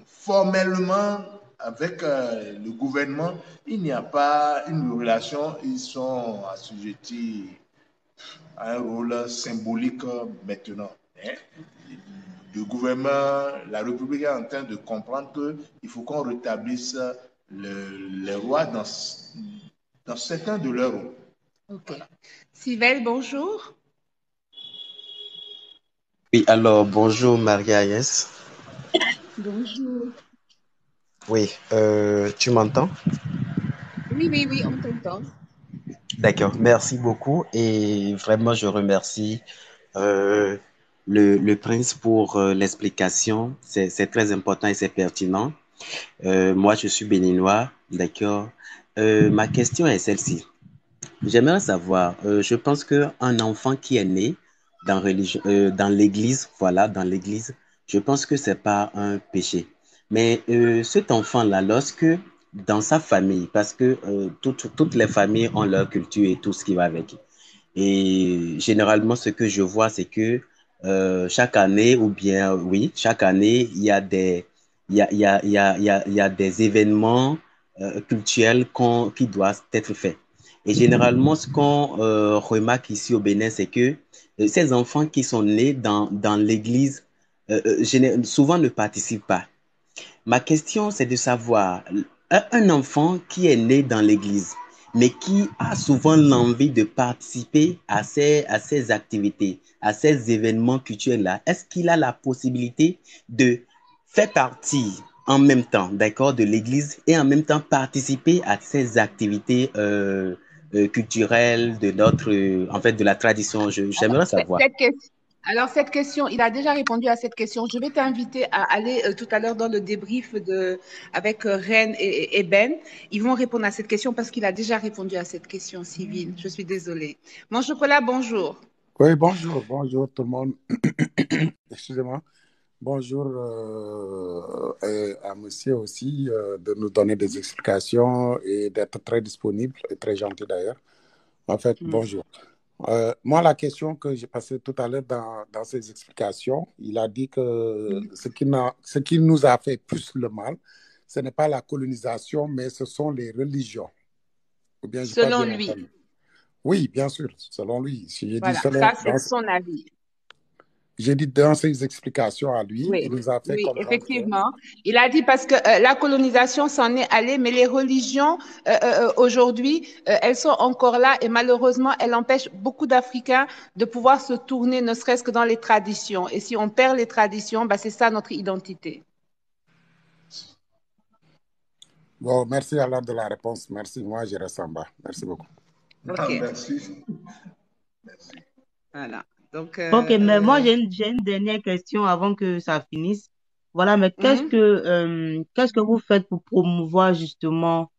formellement, avec le gouvernement, il n'y a pas une relation. Ils sont assujettis à un rôle symbolique maintenant. Le gouvernement, la République est en train de comprendre qu'il faut qu'on rétablisse les rois dans certains de leurs rôles. Ok. Voilà. Sylvain, bonjour. Oui, alors bonjour Marie-Agnès. Bonjour. Oui, tu m'entends? Oui, on t'entend. D'accord, merci beaucoup et vraiment je remercie le prince pour l'explication. C'est très important et c'est pertinent. Moi, je suis béninois, d'accord. Ma question est celle-ci. J'aimerais savoir, je pense qu'un enfant qui est né dans l'église, voilà, dans l'église, je pense que c'est pas un péché. Mais cet enfant-là, lorsque dans sa famille, parce que toutes les familles ont leur culture et tout ce qui va avec. Et généralement, ce que je vois, c'est que chaque année, ou bien oui, chaque année, il y a il y a des événements culturels qui doivent être faits. Et généralement, ce qu'on remarque ici au Bénin, c'est que ces enfants qui sont nés dans l'église, souvent ne participent pas. Ma question, c'est de savoir, un enfant qui est né dans l'église, mais qui a souvent l'envie de participer à ces activités, à ces événements culturels-là, est-ce qu'il a la possibilité de faire partie en même temps, d'accord, de l'église et en même temps participer à ces activités culturelles de notre, en fait, de la tradition? J'aimerais savoir. Alors, cette question, il a déjà répondu à cette question. Je vais t'inviter à aller tout à l'heure dans le débrief avec Ren et Ben. Ils vont répondre à cette question parce qu'il a déjà répondu à cette question, Sylvine. Je suis désolée. Mon chocolat, bonjour. Oui, bonjour tout le monde. Excusez-moi. Bonjour à monsieur aussi de nous donner des explications et d'être très disponible et très gentil d'ailleurs. En fait, bonjour. Moi, la question que j'ai passée tout à l'heure dans ses explications, il a dit que ce qui nous a fait plus le mal, ce n'est pas la colonisation, mais ce sont les religions. Ou bien, selon lui. Oui, bien sûr, selon lui. Voilà, ça c'est son avis. J'ai dit dans ses explications à lui, il nous a fait comprendre. Effectivement. Il a dit parce que la colonisation s'en est allée, mais les religions, aujourd'hui, elles sont encore là et malheureusement, elles empêchent beaucoup d'Africains de pouvoir se tourner, ne serait-ce que dans les traditions. Et si on perd les traditions, bah, c'est ça notre identité. Bon, merci alors de la réponse. Merci. Moi, je reste en bas. Merci beaucoup. Okay. Merci. Voilà. Donc, mais moi, j'ai une dernière question avant que ça finisse. Voilà, mais qu'est-ce que vous faites pour promouvoir justement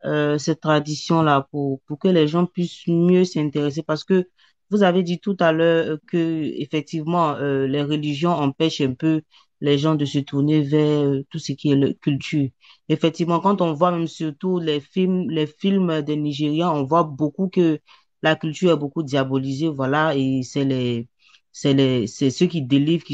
cette tradition-là, pour que les gens puissent mieux s'intéresser? Parce que vous avez dit tout à l'heure que effectivement les religions empêchent un peu les gens de se tourner vers tout ce qui est culture. Effectivement, quand on voit même surtout les films des Nigérians, on voit beaucoup que la culture est beaucoup diabolisée, voilà, et c'est ceux qui délivrent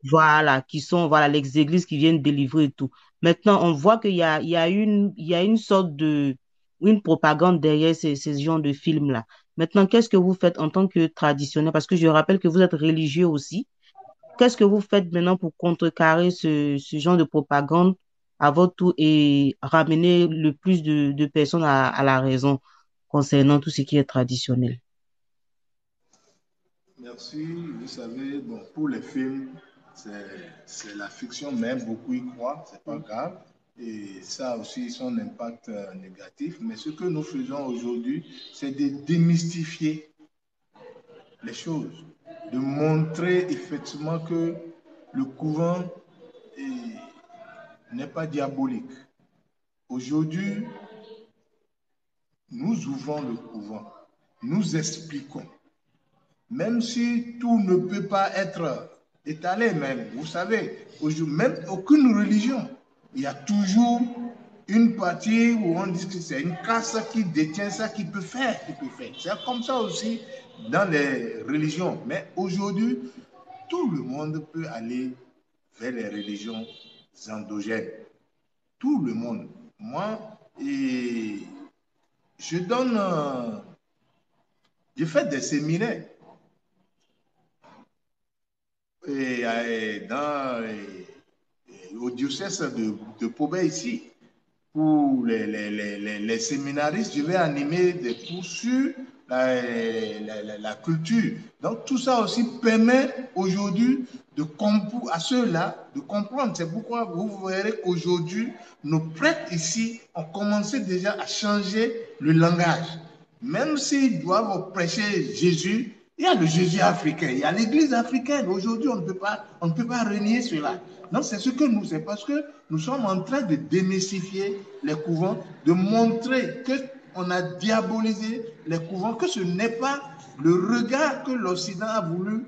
voilà, les églises qui viennent délivrer et tout. Maintenant, on voit qu'il y a une sorte une propagande derrière ces genres de films-là. Maintenant, qu'est-ce que vous faites en tant que traditionnel? Parce que je rappelle que vous êtes religieux aussi. Qu'est-ce que vous faites maintenant pour contrecarrer ce genre de propagande à votre tour et ramener le plus de personnes à la raison concernant tout ce qui est traditionnel? Merci. Vous savez, bon, pour les films, c'est la fiction, mais beaucoup y croient, c'est pas grave. Et ça a aussi son impact négatif. Mais ce que nous faisons aujourd'hui, c'est de démystifier les choses, de montrer effectivement que le couvent n'est pas diabolique. Aujourd'hui, nous ouvrons le couvent, nous expliquons. Même si tout ne peut pas être étalé, même, vous savez, même aucune religion, il y a toujours une partie où on dit que c'est une caste qui détient ça, qui peut faire. C'est comme ça aussi dans les religions. Mais aujourd'hui, tout le monde peut aller vers les religions endogènes. Tout le monde. Moi, je fais des séminaires. Au diocèse de Pobé ici, pour les séminaristes, je vais animer des cours sur la culture. Donc tout ça aussi permet aujourd'hui à ceux-là de comprendre. C'est pourquoi vous verrez qu'aujourd'hui, nos prêtres ici ont commencé déjà à changer le langage. Même s'ils doivent prêcher Jésus, Il y a le Jésus africain, il y a l'église africaine. Aujourd'hui, on ne peut pas renier cela. Non, c'est ce que nous, c'est parce que nous sommes en train de démystifier les couvents, de montrer qu'on a diabolisé les couvents, que ce n'est pas le regard que l'Occident a voulu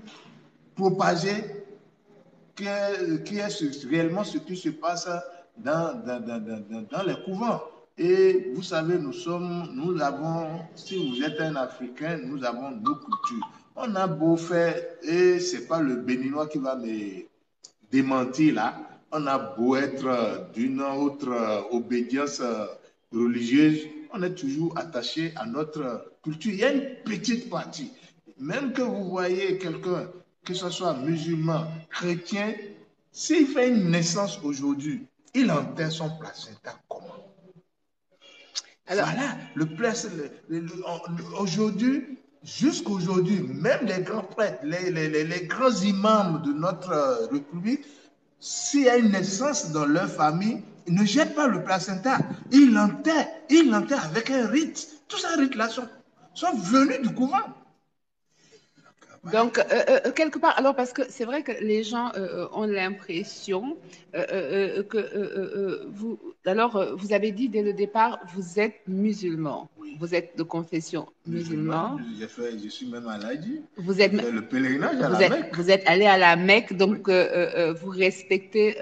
propager qui est réellement ce qui se passe dans les couvents. Et vous savez, nous avons, si vous êtes un Africain, nous avons nos cultures. On a beau faire, et ce n'est pas le Béninois qui va me démentir là, on a beau être d'une autre obédience religieuse, on est toujours attaché à notre culture. Il y a une petite partie, même que vous voyez quelqu'un, que ce soit musulman, chrétien, s'il fait une naissance aujourd'hui, il enterre son placenta comment? Alors, voilà, aujourd'hui, jusqu'aujourd'hui, même les grands prêtres, les grands imams de notre République, s'il y a une naissance dans leur famille, ils ne jettent pas le placenta, ils l'enterrent avec un rite. Tous ces rites-là sont venus du couvent. Donc, quelque part, alors parce que c'est vrai que les gens ont l'impression que vous avez dit dès le départ, vous êtes musulman, oui. Vous êtes de confession musulman. Je suis même à l'Haïti. Vous êtes le pèlerinage à la Mecque. Vous êtes allé à la Mecque, donc vous respectez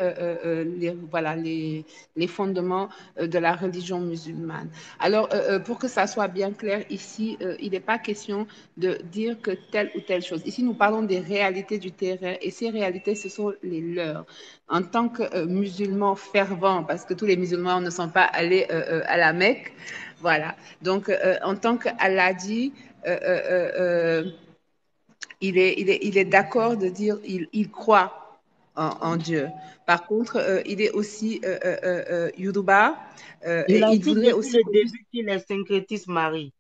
les fondements de la religion musulmane. Alors, pour que ça soit bien clair ici, il n'est pas question de dire que telle ou telle chose. Ici, nous parlons des réalités du terrain et ces réalités, ce sont les leurs. En tant que musulmans fervents, parce que tous les musulmans ne sont pas allés à la Mecque, voilà. Donc, en tant qu'Aladi, il est d'accord de dire il croit en Dieu. Par contre, il est aussi Yoruba. Il a dit depuis le début qu'il est syncrétisme, Marie.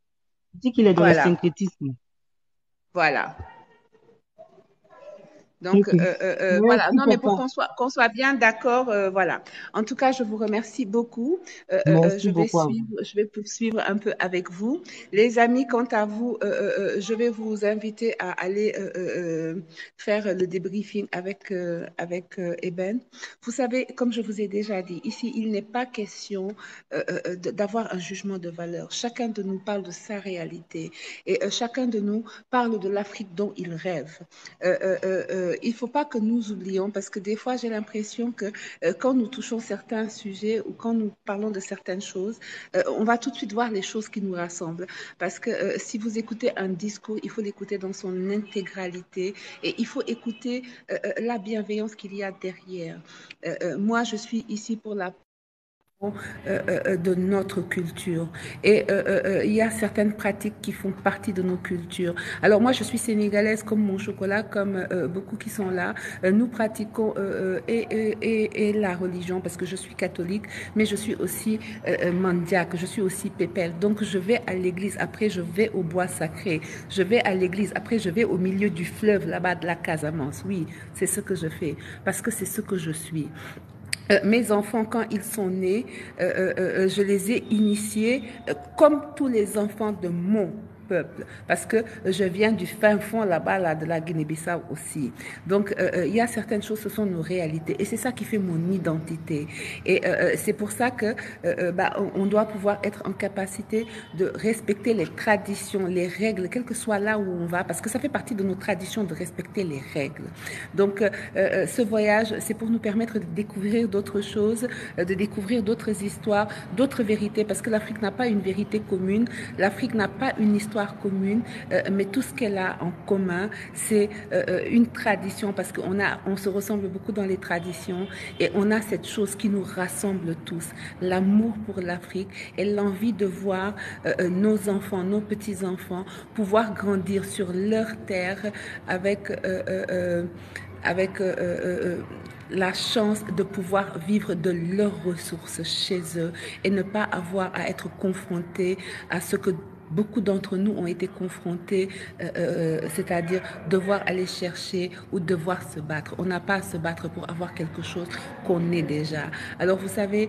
Il dit qu'il est dans le syncrétisme. Voilà. Donc, voilà. Non, mais pour qu'on soit bien d'accord, voilà. En tout cas, je vous remercie beaucoup. Je vais poursuivre un peu avec vous. Les amis, quant à vous, je vais vous inviter à aller faire le débriefing avec Eben. Vous savez, comme je vous ai déjà dit, ici, il n'est pas question d'avoir un jugement de valeur. Chacun de nous parle de sa réalité et chacun de nous parle de l'Afrique dont il rêve. Il ne faut pas que nous oublions, parce que des fois, j'ai l'impression que quand nous touchons certains sujets ou quand nous parlons de certaines choses, on va tout de suite voir les choses qui nous rassemblent. Parce que si vous écoutez un discours, il faut l'écouter dans son intégralité et il faut écouter la bienveillance qu'il y a derrière. Moi, je suis ici pour la de notre culture et il y a certaines pratiques qui font partie de nos cultures. Alors moi je suis sénégalaise comme mon chocolat, comme beaucoup qui sont là. Nous pratiquons et la religion parce que je suis catholique, mais je suis aussi mandiaque, je suis aussi pépelle. Donc je vais à l'église, après je vais au bois sacré, je vais à l'église, après je vais au milieu du fleuve là-bas de la Casamance. Oui, c'est ce que je fais parce que c'est ce que je suis. Mes enfants, quand ils sont nés, je les ai initiés comme tous les enfants de mon peuple, parce que je viens du fin fond là-bas, là, de la Guinée-Bissau aussi. Donc, il y a certaines choses, ce sont nos réalités, et c'est ça qui fait mon identité. Et c'est pour ça que on doit pouvoir être en capacité de respecter les traditions, les règles, quel que soit là où on va, parce que ça fait partie de nos traditions de respecter les règles. Donc, ce voyage, c'est pour nous permettre de découvrir d'autres choses, de découvrir d'autres histoires, d'autres vérités, parce que l'Afrique n'a pas une vérité commune, l'Afrique n'a pas une histoire commune, mais tout ce qu'elle a en commun, c'est une tradition, parce on se ressemble beaucoup dans les traditions, et on a cette chose qui nous rassemble tous, l'amour pour l'Afrique et l'envie de voir nos enfants, nos petits-enfants pouvoir grandir sur leur terre avec la chance de pouvoir vivre de leurs ressources chez eux et ne pas avoir à être confrontés à ce que beaucoup d'entre nous ont été confrontés, c'est-à-dire devoir aller chercher ou devoir se battre. On n'a pas à se battre pour avoir quelque chose qu'on est déjà. Alors vous savez,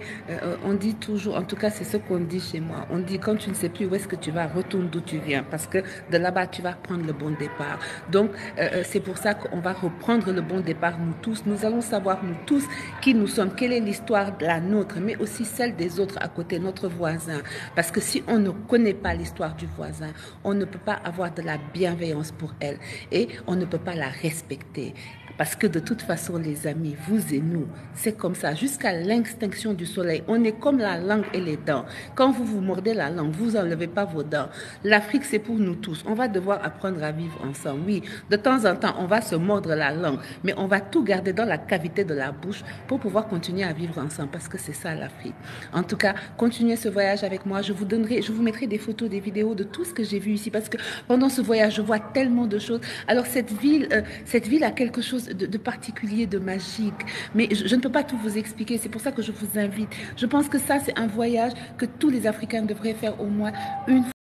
on dit toujours, en tout cas c'est ce qu'on dit chez moi, on dit quand tu ne sais plus où est-ce que tu vas, retourne d'où tu viens, parce que de là-bas tu vas prendre le bon départ. Donc c'est pour ça qu'on va reprendre le bon départ nous tous. Nous allons savoir nous tous qui nous sommes, quelle est l'histoire de la nôtre, mais aussi celle des autres à côté, notre voisin. Parce que si on ne connaît pas l'histoire du voisin, on ne peut pas avoir de la bienveillance pour elle et on ne peut pas la respecter. Parce que de toute façon, les amis, vous et nous, c'est comme ça. Jusqu'à l'extinction du soleil, on est comme la langue et les dents. Quand vous vous mordez la langue, vous n'enlevez pas vos dents. L'Afrique, c'est pour nous tous. On va devoir apprendre à vivre ensemble. Oui, de temps en temps, on va se mordre la langue, mais on va tout garder dans la cavité de la bouche pour pouvoir continuer à vivre ensemble, parce que c'est ça l'Afrique. En tout cas, continuez ce voyage avec moi. Je vous mettrai des photos, des vidéos de tout ce que j'ai vu ici, parce que pendant ce voyage, je vois tellement de choses. Alors cette ville a quelque chose de particulier, de magique, mais je ne peux pas tout vous expliquer. C'est pour ça que je vous invite. Je pense que ça, c'est un voyage que tous les Africains devraient faire au moins une fois.